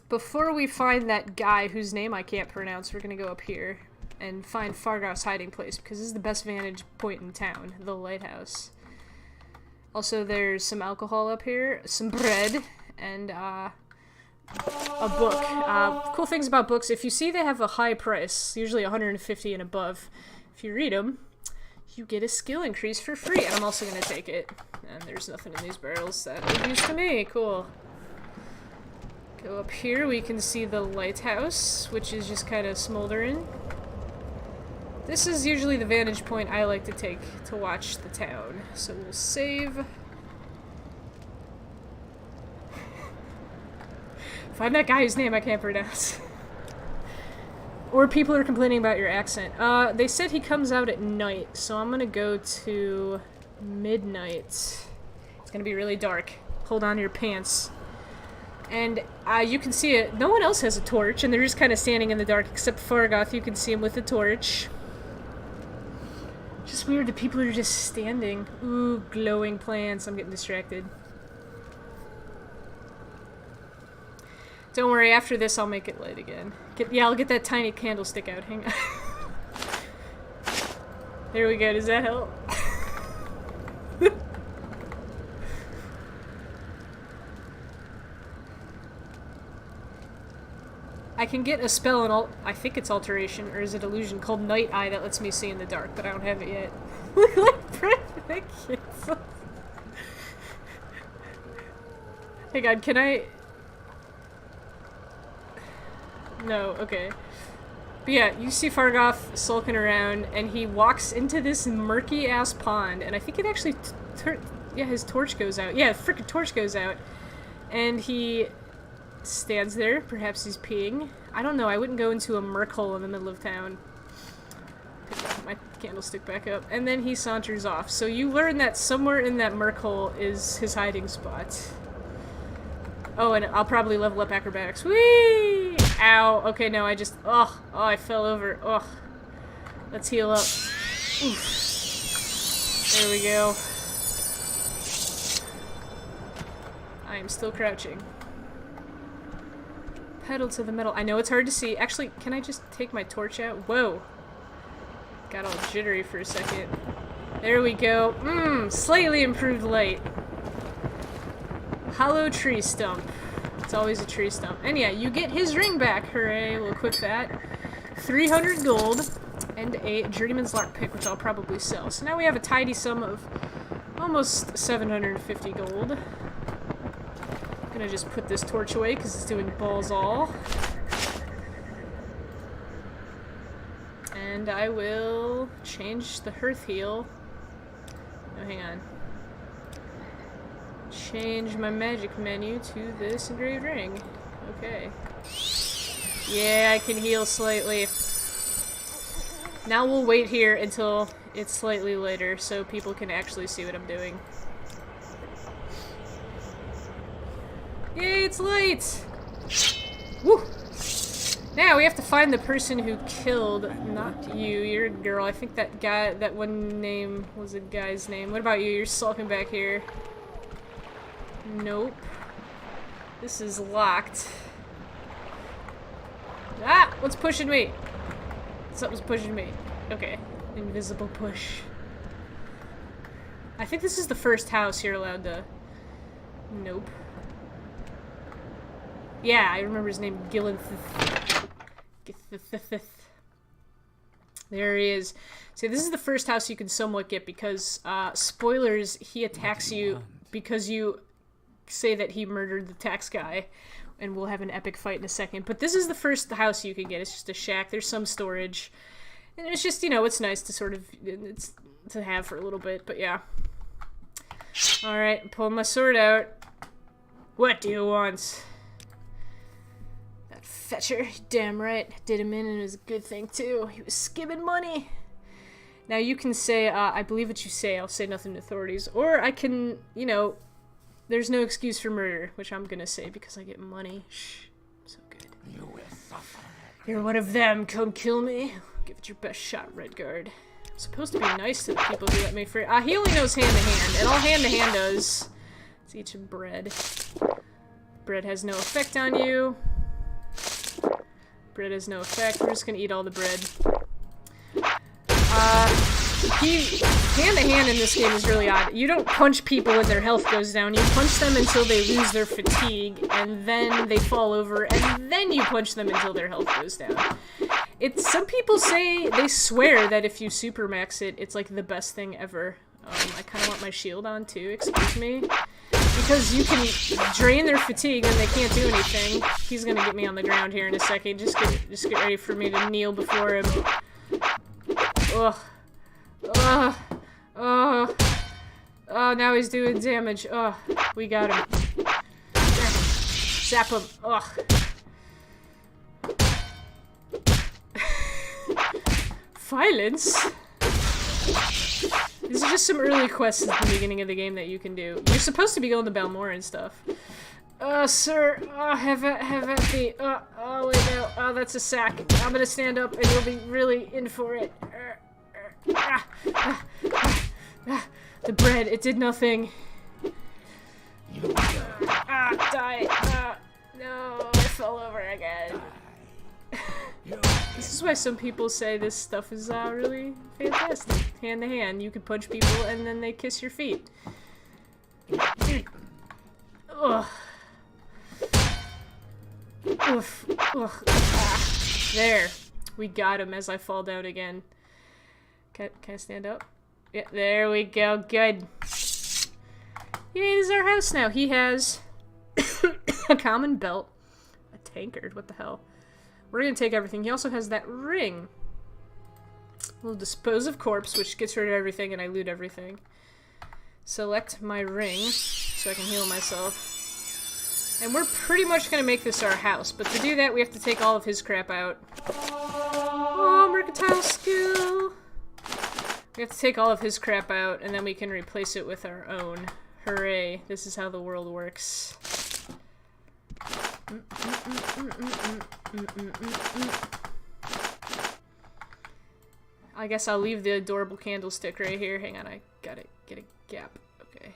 Before we find that guy whose name I can't pronounce, we're gonna go up here and find Fargoth's hiding place, because this is the best vantage point in town, the lighthouse. Also, there's some alcohol up here, some bread, and a book. Cool things about books, if you see they have a high price, usually 150 and above, if you read them, you get a skill increase for free, and I'm also going to take it. And there's nothing in these barrels that are used to me. Cool. Go up here, we can see the lighthouse, which is just kind of smoldering. This is usually the vantage point I like to take to watch the town. So we'll save. Find that guy whose name I can't pronounce. Or people are complaining about your accent. They said he comes out at night, so I'm gonna go to midnight. It's gonna be really dark. Hold on to your pants. And you can see it. No one else has a torch, and they're just kind of standing in the dark, except Fargoth. You can see him with a torch. Just weird that people are just standing. Ooh, glowing plants. I'm getting distracted. Don't worry, after this I'll make it light again. Yeah, I'll get that tiny candlestick out. Hang on. There we go. Does that help? I can get a spell and I think it's alteration, or is it illusion, called Night Eye that lets me see in the dark, but I don't have it yet. Look like perfect kids. Hey God, can I... No, okay. But yeah, you see Fargoth sulking around, and he walks into this murky-ass pond, and I think it actually... yeah, his torch goes out. Yeah, frickin' torch goes out. And he stands there. Perhaps he's peeing. I don't know, I wouldn't go into a murk hole in the middle of town. Put my candlestick back up. And then he saunters off. So you learn that somewhere in that murk hole is his hiding spot. Oh, and I'll probably level up acrobatics. Whee! Ow. Okay, no, I just... Oh, I fell over. Oh. Let's heal up. Oof. There we go. I am still crouching. Pedal to the metal. I know it's hard to see. Actually, can I just take my torch out? Whoa. Got all jittery for a second. There we go. Slightly improved light. Hollow tree stump. It's always a tree stump. And yeah, you get his ring back. Hooray, we'll equip that. 300 gold and a journeyman's lockpick, which I'll probably sell. So now we have a tidy sum of almost 750 gold. Gonna just put this torch away because it's doing balls all. And I will change the hearth heal. Oh, hang on. Change my magic menu to this engraved ring. Okay. Yeah, I can heal slightly. Now we'll wait here until it's slightly later so people can actually see what I'm doing. Yay, it's light! Woo! Now we have to find the person who killed, not you, you're a girl. I think that guy, that one name was a guy's name. What about you? You're sulking back here. Nope. This is locked. Ah! What's pushing me? Something's pushing me. Okay. Invisible push. I think this is the first house you're allowed to... Nope. Yeah, I remember his name, Gillenthith. There he is. See, this is the first house you can somewhat get because, spoilers, he attacks you because you say that he murdered the tax guy. And we'll have an epic fight in a second. But this is the first house you can get. It's just a shack. There's some storage. And it's just, you know, it's nice to sort of, it's to have for a little bit. But yeah. Alright, pull my sword out. What do you want? That fetcher, damn right. Did him in and it was a good thing too. He was skimming money. Now you can say, I believe what you say. I'll say nothing to authorities. Or I can, you know... There's no excuse for murder, which I'm gonna say because I get money. Shh. So good. You will suffer. You're one of them. Come kill me. Give it your best shot, Redguard. I'm supposed to be nice to the people who let me free. He only knows hand to hand, and all hand to hand does is eat some bread. Bread has no effect on you. Bread has no effect. We're just gonna eat all the bread. Hand to hand in this game is really odd. You don't punch people when their health goes down. You punch them until they lose their fatigue, and then they fall over, and then you punch them until their health goes down. Some people say, they swear that if you supermax it, it's like the best thing ever. I kind of want my shield on too, excuse me. Because you can drain their fatigue and they can't do anything. He's gonna get me on the ground here in a second. Just get ready for me to kneel before him. Ugh. Oh, now he's doing damage. Oh, we got him. Zap him. Ugh. Violence? These are just some early quests at the beginning of the game that you can do. You're supposed to be going to Balmora and stuff. Sir, have at me. Oh, wait, no. Oh, that's a sack. I'm gonna stand up and you'll be really in for it. The bread, it did nothing. Die. No, I fell over again. This is why some people say this stuff is really fantastic. Hand to hand, you can punch people and then they kiss your feet. Ugh. Oof. Ugh. There. We got him as I fall down again. Can I stand up? Yeah, there we go. Good. Yay, this is our house now. He has a common belt. A tankard. What the hell? We're gonna take everything. He also has that ring. We'll dispose of corpse, which gets rid of everything, and I loot everything. Select my ring, so I can heal myself. And we're pretty much gonna make this our house, but to do that, we have to take all of his crap out. Oh, mercantile skill! We have to take all of his crap out, and then we can replace it with our own. Hooray. This is how the world works. I guess I'll leave the adorable candlestick right here. Hang on, I gotta get a gap. Okay.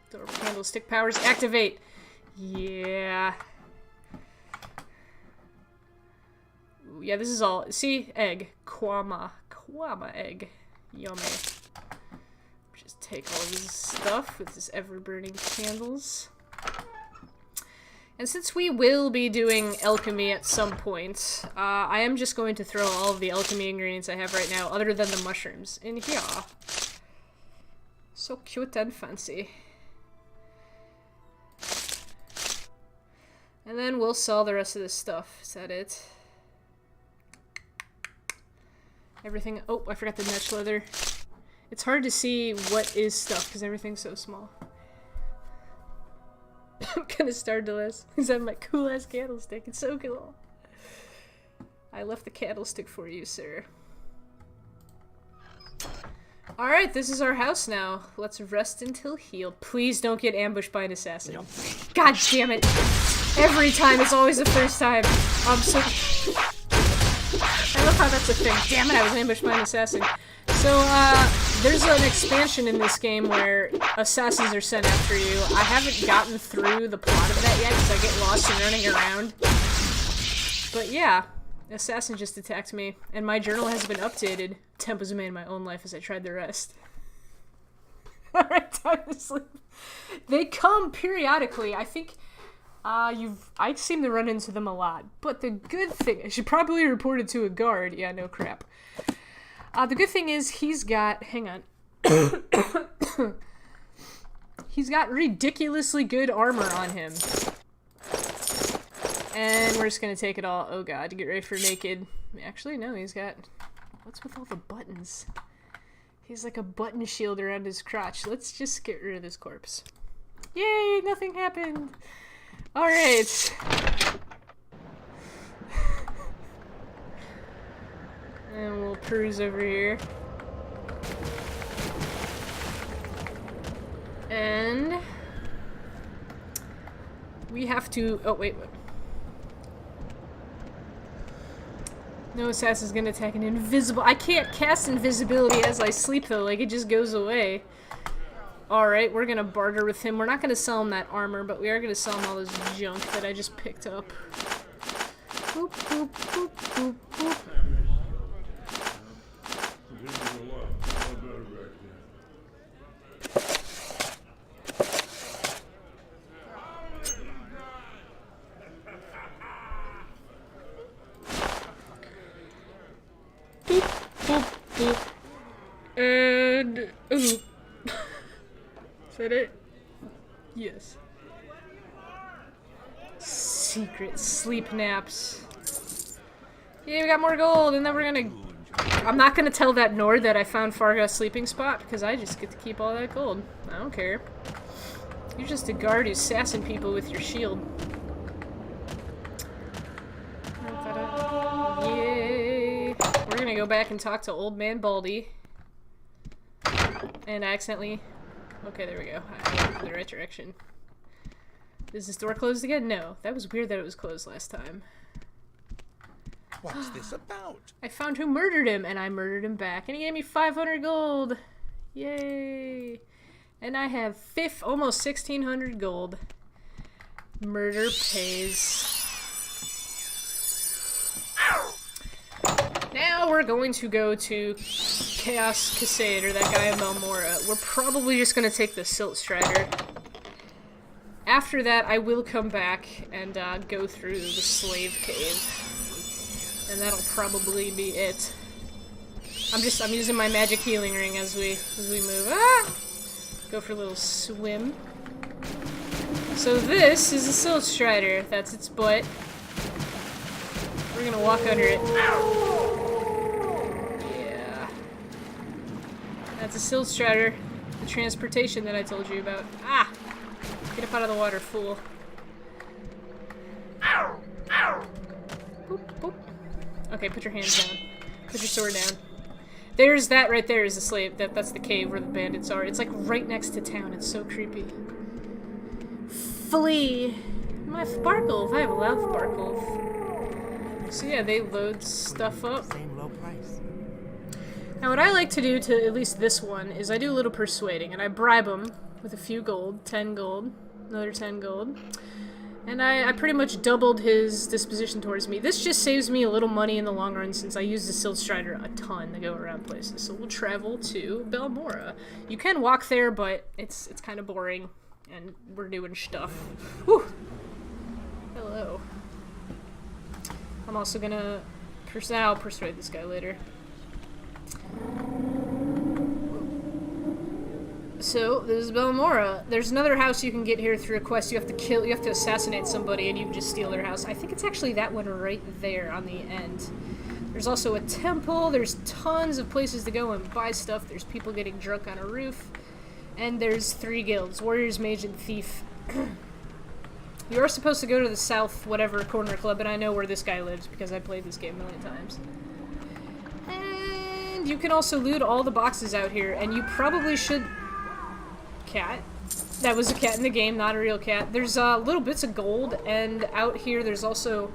Adorable candlestick powers activate. Yeah. Ooh, yeah, this is all. See? Egg. Kwama. Kwama egg. Yummy. Just take all this stuff with this ever-burning candles. And since we will be doing alchemy at some point, I am just going to throw all of the alchemy ingredients I have right now, other than the mushrooms, in here. So cute and fancy. And then we'll sell the rest of this stuff. Is that it? Everything. Oh, I forgot the netch leather. It's hard to see what is stuff because everything's so small. I'm gonna start to this because I have my cool ass candlestick. It's so cool. I left the candlestick for you, sir. Alright, this is our house now. Let's rest until healed. Please don't get ambushed by an assassin. God damn it. Every time, it's always the first time. I'm so... I love how that's a thing. Damn it, I was ambushed by an assassin. So, there's an expansion in this game where assassins are sent after you. I haven't gotten through the plot of that yet because I get lost in running around. But yeah, an assassin just attacked me, and my journal has been updated. Tempos a man in my own life as I tried the rest. Alright, time to sleep. They come periodically. I think, I seem to run into them a lot. But the good thing, I should probably report it to a guard. Yeah, no crap. The good thing is he's got, hang on. He's got ridiculously good armor on him. And we're just gonna take it all. Oh god, to get ready for naked. Actually, no, he's got, what's with all the buttons? He's like a button shield around his crotch. Let's just get rid of this corpse. Yay, nothing happened. Alright. And we'll peruse over here. And we have to, oh wait. No assassin's gonna attack an invisible, I can't cast invisibility as I sleep though, like it just goes away. Alright, we're gonna barter with him. We're not gonna sell him that armor, but we are gonna sell him all this junk that I just picked up. Boop, boop, boop, boop, boop. And ooh. Is that it? Yes. Secret sleep naps. Yeah, we got more gold, and then we're gonna... I'm not gonna tell that Nord that I found Farga's sleeping spot, because I just get to keep all that gold. I don't care. You're just a guard who's sassing people with your shield. Yay! We're gonna go back and talk to Old Man Baldy. And I accidentally... Okay, there we go. I went in the right direction. Is this door closed again? No. That was weird that it was closed last time. What's this about? I found who murdered him, and I murdered him back. And he gave me 500 gold. Yay. And I have almost 1,600 gold. Murder pays. Now we're going to go to Chaos Cascade, or that guy in Melmora. We're probably just going to take the Silt Strider. After that, I will come back and go through the Slave Cave. And that'll probably be it. I'm using my magic healing ring as we move. Ah! Go for a little swim. So this is the Silt Strider. That's its butt. We're gonna walk under it. Yeah. That's a Silt Strider. The transportation that I told you about. Ah! Get up out of the water, fool. Boop, boop. Okay, put your hands down. Put your sword down. There's that right there is the slave. That's the cave where the bandits are. It's like right next to town. It's so creepy. Flee! My Sparkles. I have a lot of Sparkles. So yeah, they load stuff up. Same low price. Now what I like to do to at least this one is I do a little persuading, and I bribe them with a few gold, 10 gold, another 10 gold. And I pretty much doubled his disposition towards me. This just saves me a little money in the long run since I use the Silt Strider a ton to go around places. So we'll travel to Balmora. You can walk there, but it's kind of boring, and we're doing stuff. Whew! Hello. I'm also gonna... I'll persuade this guy later. So, this is Balmora. There's another house you can get here through a quest. You have to assassinate somebody and you can just steal their house. I think it's actually that one right there on the end. There's also a temple. There's tons of places to go and buy stuff. There's people getting drunk on a roof. And there's 3 guilds. Warriors, Mage, and Thief. You are supposed to go to the south whatever corner club, and I know where this guy lives because I played this game a million times. And you can also loot all the boxes out here, and you probably should... Cat. That was a cat in the game, not a real cat. There's little bits of gold, and out here there's also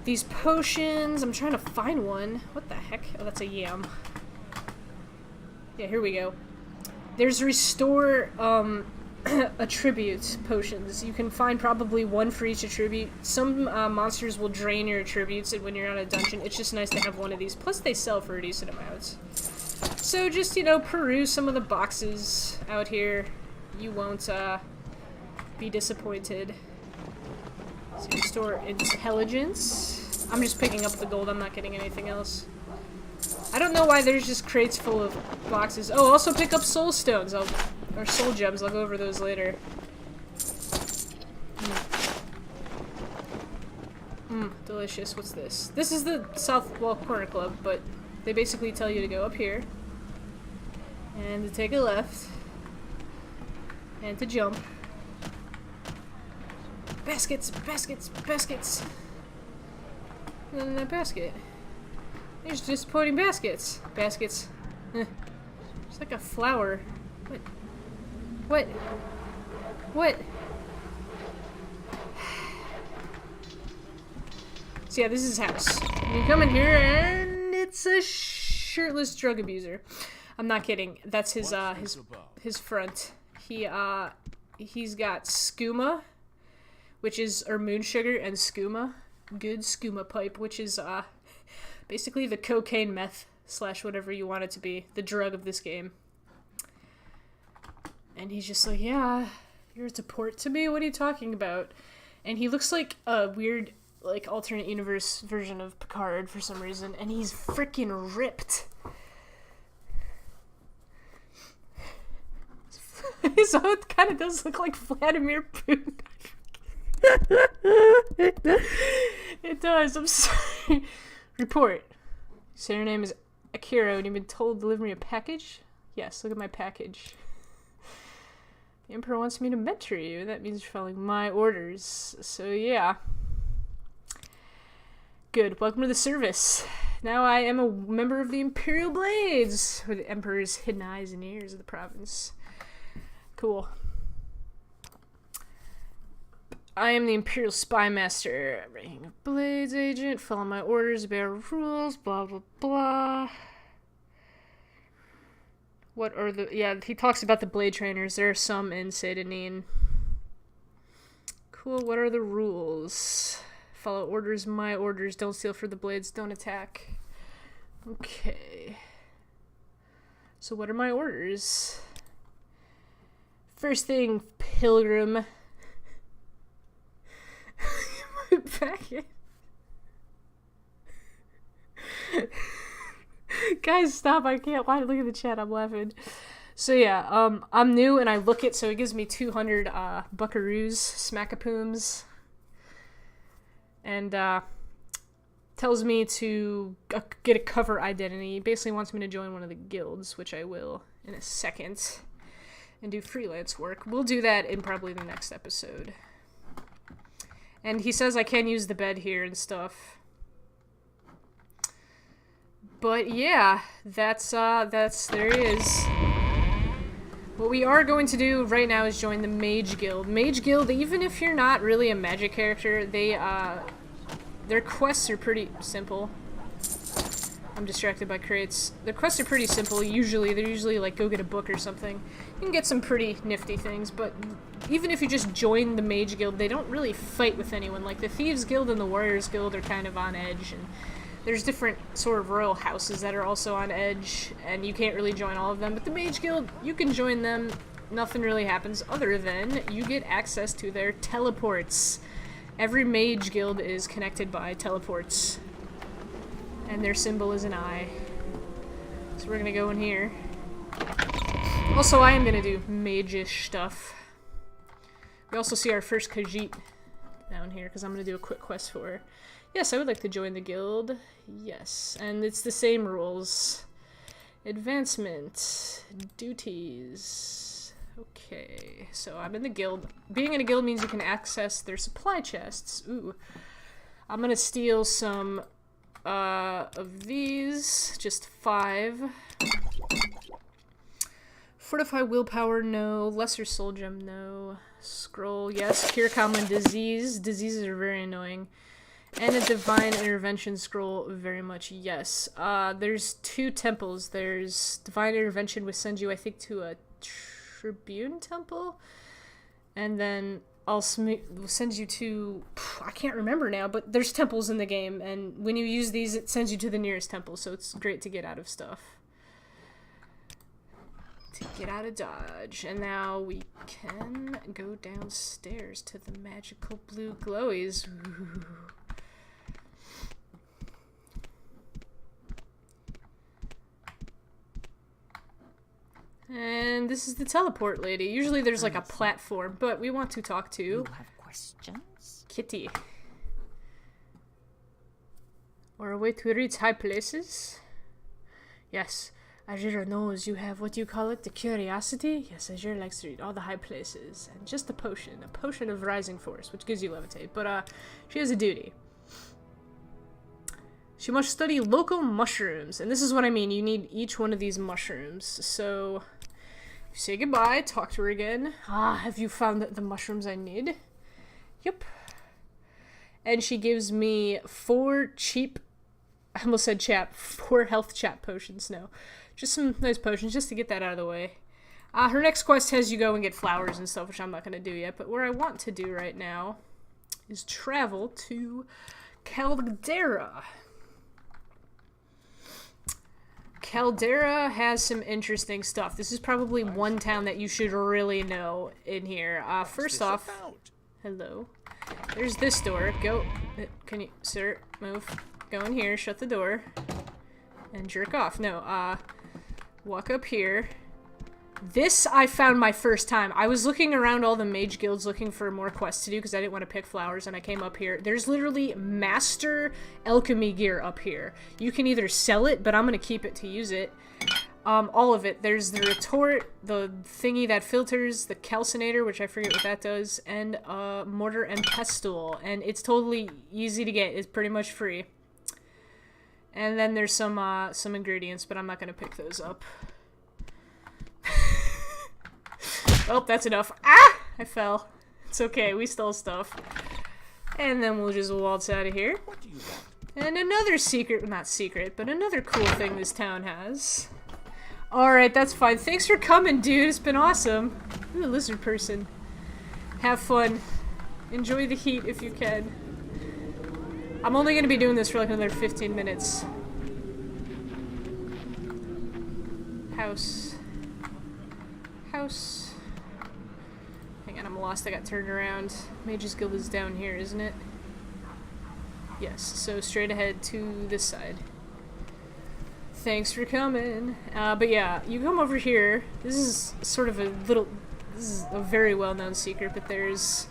these potions. I'm trying to find one. What the heck? Oh, that's a yam. Yeah, here we go. There's restore attribute potions. You can find probably one for each attribute. Some monsters will drain your attributes when you're on a dungeon. It's just nice to have one of these. Plus they sell for a decent amount. So just, you know, peruse some of the boxes out here. You won't be disappointed. So restore intelligence. I'm just picking up the gold. I'm not getting anything else. I don't know why there's just crates full of boxes. Oh, also pick up soul stones. Or soul gems. I'll go over those later. Delicious. What's this? This is the South Wall Corner Club, but they basically tell you to go up here. And to take a left. And to jump. Baskets! Baskets! Baskets! And then that basket. There's disappointing baskets. Baskets. It's like a flower. What? What? What? So yeah, this is his house. You come in here and it's a shirtless drug abuser. I'm not kidding. That's his front. He's got skooma, which is or moon sugar, and skooma, good skooma pipe, which is basically the cocaine meth / whatever you want it to be, the drug of this game. And he's just like, yeah, you're a support to me? What are you talking about? And he looks like a weird, like, alternate universe version of Picard for some reason, and he's freaking ripped. So it kind of does look like Vladimir Putin. It does, I'm sorry. Report. You say your name is Akira and you've been told to deliver me a package? Yes, look at my package. The Emperor wants me to mentor you. That means you're following my orders. So yeah. Good. Welcome to the service. Now I am a member of the Imperial Blades, or the Emperor's hidden eyes and ears of the province. Cool. I am the Imperial Spy Master. Ranking of Blades Agent. Follow my orders. Bear rules. Blah, blah, blah. What are the... Yeah, he talks about the blade trainers. There are some in Sedanine. Cool. What are the rules? Follow orders. My orders. Don't steal for the blades. Don't attack. Okay. So what are my orders? First thing, Pilgrim. My packet. Guys, stop. I can't. Why? Look at the chat. I'm laughing. So yeah, I'm new and I look it, so it gives me 200 buckaroos, smackapooms, and tells me to get a cover identity. He basically wants me to join one of the guilds, which I will in a second, and do freelance work. We'll do that in probably the next episode. And he says I can use the bed here and stuff. But yeah, that's there it is. What we are going to do right now is join the Mage Guild. Mage Guild, even if you're not really a magic character, their quests are pretty simple. I'm distracted by crates. Their quests are pretty simple, usually. They're usually like, go get a book or something. You can get some pretty nifty things, but even if you just join the Mage Guild, they don't really fight with anyone. Like, the Thieves Guild and the Warriors Guild are kind of on edge, and there's different sort of royal houses that are also on edge, and you can't really join all of them. But the Mage Guild, you can join them. Nothing really happens other than you get access to their teleports. Every Mage Guild is connected by teleports. And their symbol is an eye. So we're gonna go in here. Also, I am gonna do mage-ish stuff. We also see our first Khajiit down here, because I'm gonna do a quick quest for her. Yes, I would like to join the guild. Yes, and it's the same rules. Advancement. Duties. Okay, so I'm in the guild. Being in a guild means you can access their supply chests. Ooh. I'm gonna steal some of these, just 5. Fortify willpower, no. Lesser soul gem, no. Scroll, yes. Cure common disease. Diseases are very annoying. And a divine intervention scroll, very much yes. There's 2 temples. There's divine intervention, which sends you, I think, to a tribune temple. And then I'll send you to, I can't remember now, but there's temples in the game, and when you use these, it sends you to the nearest temple, so it's great to get out of stuff. To get out of Dodge. And now we can go downstairs to the magical blue glowies. Ooh. And this is the teleport lady. Usually there's like a platform, but we want to talk to... You have questions? Kitty. Or a way to reach high places? Yes. Azure knows you have, what do you call it, the curiosity? Yes, Azure likes to read all the high places. And just a potion of rising force, which gives you levitate. But she has a duty. She must study local mushrooms. And this is what I mean, you need each one of these mushrooms. So, you say goodbye, talk to her again. Have you found the mushrooms I need? Yep. And she gives me 4 cheap, I almost said 4 health chap potions, no. Just some nice potions, just to get that out of the way. Her next quest has you go and get flowers and stuff, which I'm not going to do yet. But what I want to do right now is travel to Caldera. Caldera has some interesting stuff. This is probably one town that you should really know in here. First off, hello. There's this door. Go. Can you, sir, move. Go in here, shut the door, and jerk off. No, walk up here. This I found my first time. I was looking around all the mage guilds looking for more quests to do because I didn't want to pick flowers, and I came up here. There's literally master alchemy gear up here. You can either sell it, but I'm going to keep it to use it. All of it. There's the retort, the thingy that filters, the calcinator, which I forget what that does, and mortar and pestle. And it's totally easy to get. It's pretty much free. And then there's some ingredients, but I'm not going to pick those up. Well, that's enough. Ah! I fell. It's okay, we stole stuff. And then we'll just waltz out of here. What do you want? And another secret, not secret, but another cool thing this town has. Alright, that's fine. Thanks for coming, dude. It's been awesome. Ooh, a lizard person. Have fun. Enjoy the heat if you can. I'm only going to be doing this for like another 15 minutes. House. House. Hang on, I'm lost. I got turned around. Mage's Guild is down here, isn't it? Yes, so straight ahead to this side. Thanks for coming. But yeah, you come over here. This is sort of this is a very well-known secret, but there's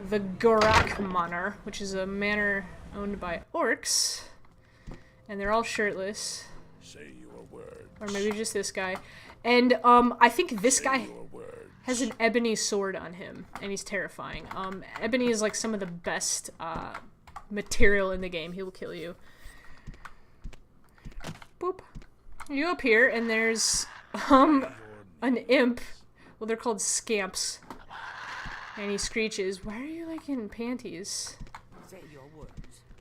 the Gorak Manor, which is a manor owned by orcs. And they're all shirtless. Say your words. Or maybe just this guy. And I think this guy has an ebony sword on him, and he's terrifying. Ebony is like some of the best material in the game. He will kill you. Boop. You up here, and there's an imp Well, they're called scamps. And he screeches, "Why are you, like, in panties?" Say your words.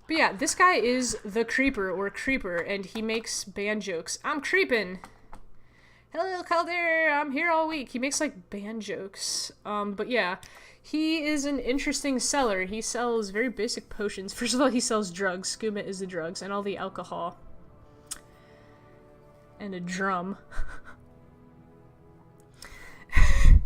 But yeah, this guy is the Creeper, or Creeper, and he makes band jokes. I'm creeping! Hello, Calder! I'm here all week. He makes, like, band jokes. But yeah, he is an interesting seller. He sells very basic potions. First of all, he sells drugs. Skooma is the drugs, and all the alcohol. And a drum.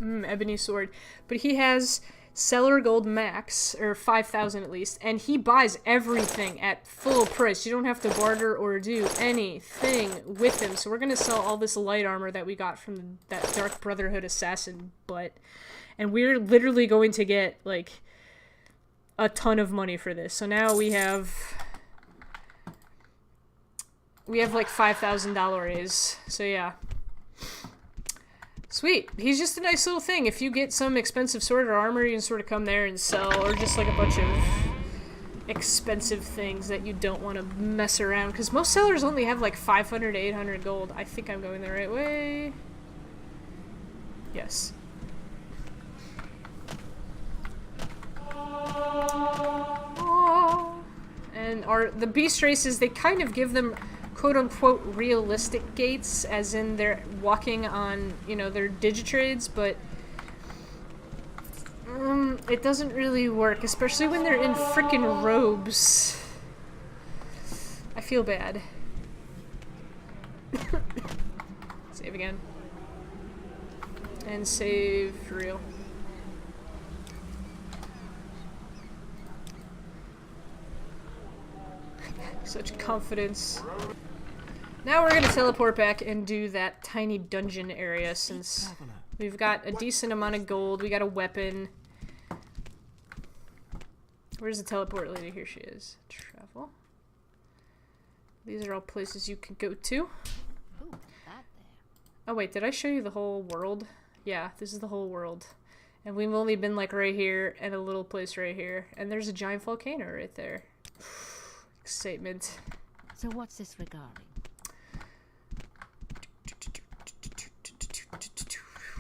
Ebony sword. But he has seller gold max, or 5,000 at least, and he buys everything at full price. You don't have to barter or do anything with him. So we're gonna sell all this light armor that we got from that Dark Brotherhood assassin butt, and we're literally going to get, like, a ton of money for this. So now we have like $5,000 raise. So yeah. Sweet. He's just a nice little thing. If you get some expensive sword or armor, you can sort of come there and sell, or just like a bunch of expensive things that you don't want to mess around. Because most sellers only have like 500 to 800 gold. I think I'm going the right way. Yes. And the beast races, they kind of give them quote-unquote realistic gaits, as in they're walking on, you know, their digitrades, but it doesn't really work, especially when they're in frickin' robes. I feel bad. Save again. And save for real. Such confidence. Now we're gonna teleport back and do that tiny dungeon area, since we've got a decent amount of gold. We got a weapon. Where's the teleport lady? Here she is. Travel. These are all places you can go to. Ooh, that there. Oh wait, did I show you the whole world? Yeah, this is the whole world. And we've only been like right here and a little place right here. And there's a giant volcano right there. Excitement. So what's this regarding?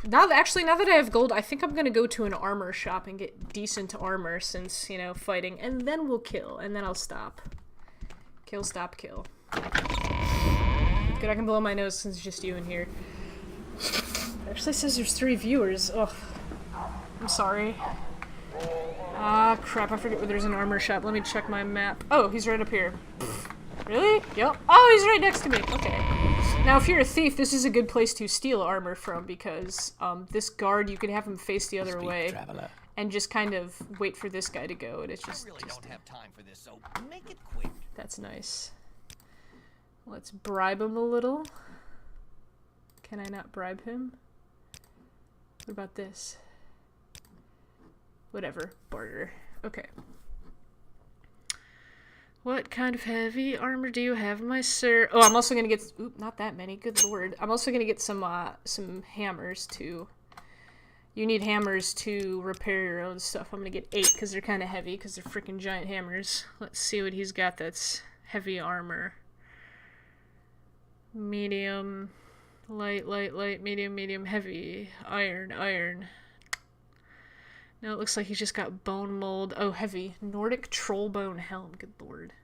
Now that I have gold, I think I'm gonna go to an armor shop and get decent armor, since, you know, fighting, and then we'll kill, and then I'll stop. Kill, stop, kill. Good, I can blow my nose since it's just you in here. It actually says there's 3 viewers. Ugh. I'm sorry. Ah, crap, I forget where there's an armor shop. Let me check my map. Oh, he's right up here. Really? Yep. Oh, he's right next to me. Okay. Now, if you're a thief, this is a good place to steal armor from, because this guard, you can have him face the other way, traveler. and just kind of wait for this guy to go, and it's just... I really don't have time for this, so make it quick. That's nice. Let's bribe him a little. Can I not bribe him? What about this? Whatever. Barter. Okay. What kind of heavy armor do you have, my sir? Oh, I'm also gonna get... Oop, not that many. Good lord. I'm also gonna get some hammers, too. You need hammers to repair your own stuff. I'm gonna get 8, because they're kind of heavy, because they're freaking giant hammers. Let's see what he's got that's heavy armor. Medium. Light, light, light. Medium, medium, heavy. Iron, iron. No, it looks like he's just got bone mold. Oh, heavy. Nordic troll bone helm. Good lord.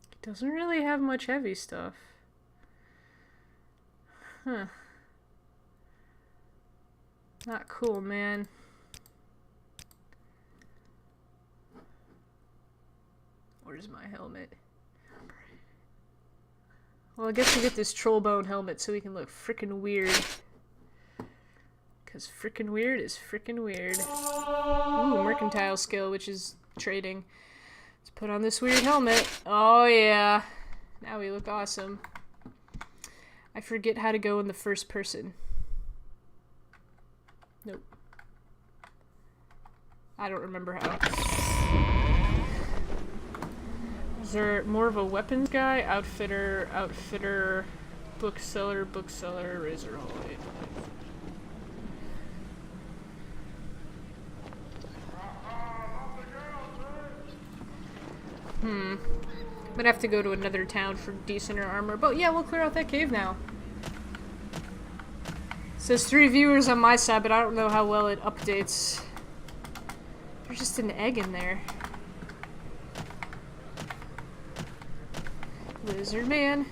He doesn't really have much heavy stuff. Huh. Not cool, man. Where's my helmet? Well, I guess we'll get this troll bone helmet so we can look frickin' weird. Because frickin' weird is frickin' weird. Ooh, mercantile skill, which is trading. Let's put on this weird helmet. Oh, yeah. Now we look awesome. I forget how to go in the first person. Nope. I don't remember how. Is there more of a weapons guy? Outfitter, outfitter, bookseller, bookseller, razor blade. Might have to go to another town for decenter armor, but yeah, we'll clear out that cave now. It says 3 viewers on my side, but I don't know how well it updates. There's just an egg in there. Lizard man.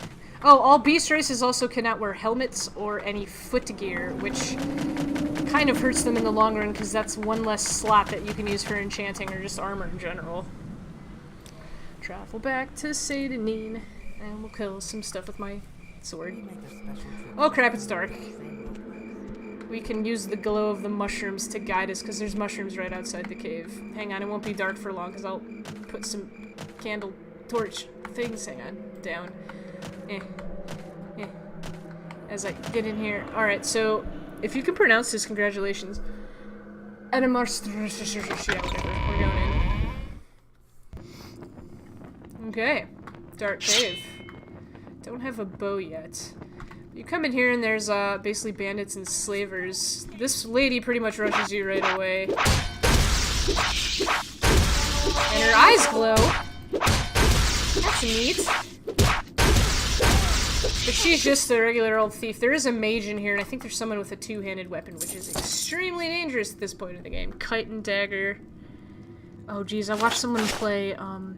Oh, all beast races also cannot wear helmets or any footgear, which kind of hurts them in the long run because that's one less slot that you can use for enchanting or just armor in general. Travel back to Satanine, and we'll kill some stuff with my sword. Oh crap, it's dark. We can use the glow of the mushrooms to guide us because there's mushrooms right outside the cave. Hang on, it won't be dark for long because I'll put some candle torch things. Hang on, down. As I get in here. Alright, so if you can pronounce this, congratulations. Edamars. Yeah, whatever. We're going in. Okay. Dark cave. Don't have a bow yet. You come in here and there's basically bandits and slavers. This lady pretty much rushes you right away. And her eyes glow. That's neat. But she's just a regular old thief. There is a mage in here, and I think there's someone with a two-handed weapon, which is extremely dangerous at this point in the game. Kite and dagger. Oh, geez, I watched someone play, I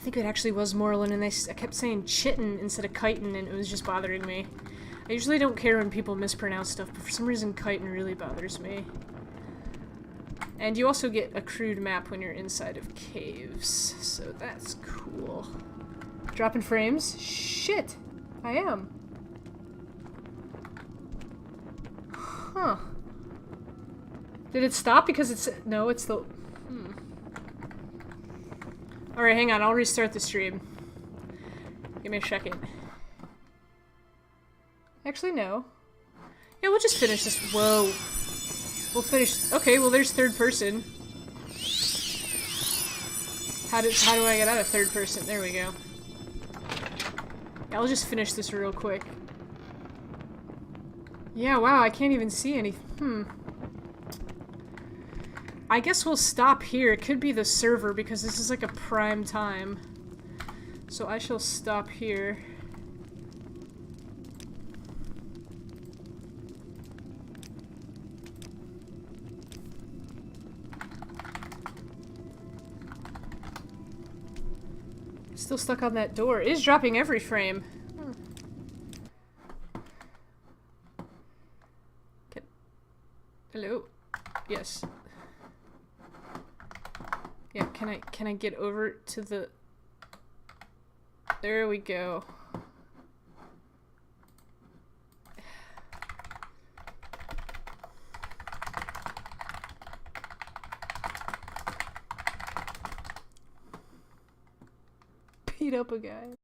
think it actually was Morrowind, and I kept saying chitin instead of chitin, and it was just bothering me. I usually don't care when people mispronounce stuff, but for some reason chitin really bothers me. And you also get a crude map when you're inside of caves, so that's cool. Dropping frames? Shit! I am. Huh. Did it stop because it's... No, it's the... Alright, hang on. I'll restart the stream. Give me a second. Actually, no. Yeah, we'll just finish this. Whoa. We'll finish... Okay, well, there's third person. How do I get out of third person? There we go. I'll just finish this real quick. Yeah, wow, I can't even see any... I guess we'll stop here. It could be the server because this is like a prime time. So I shall stop here. Still stuck on that door. It is dropping every frame. Hello? Yes. Yeah, can I get over to the... There we go. Beat up a guy.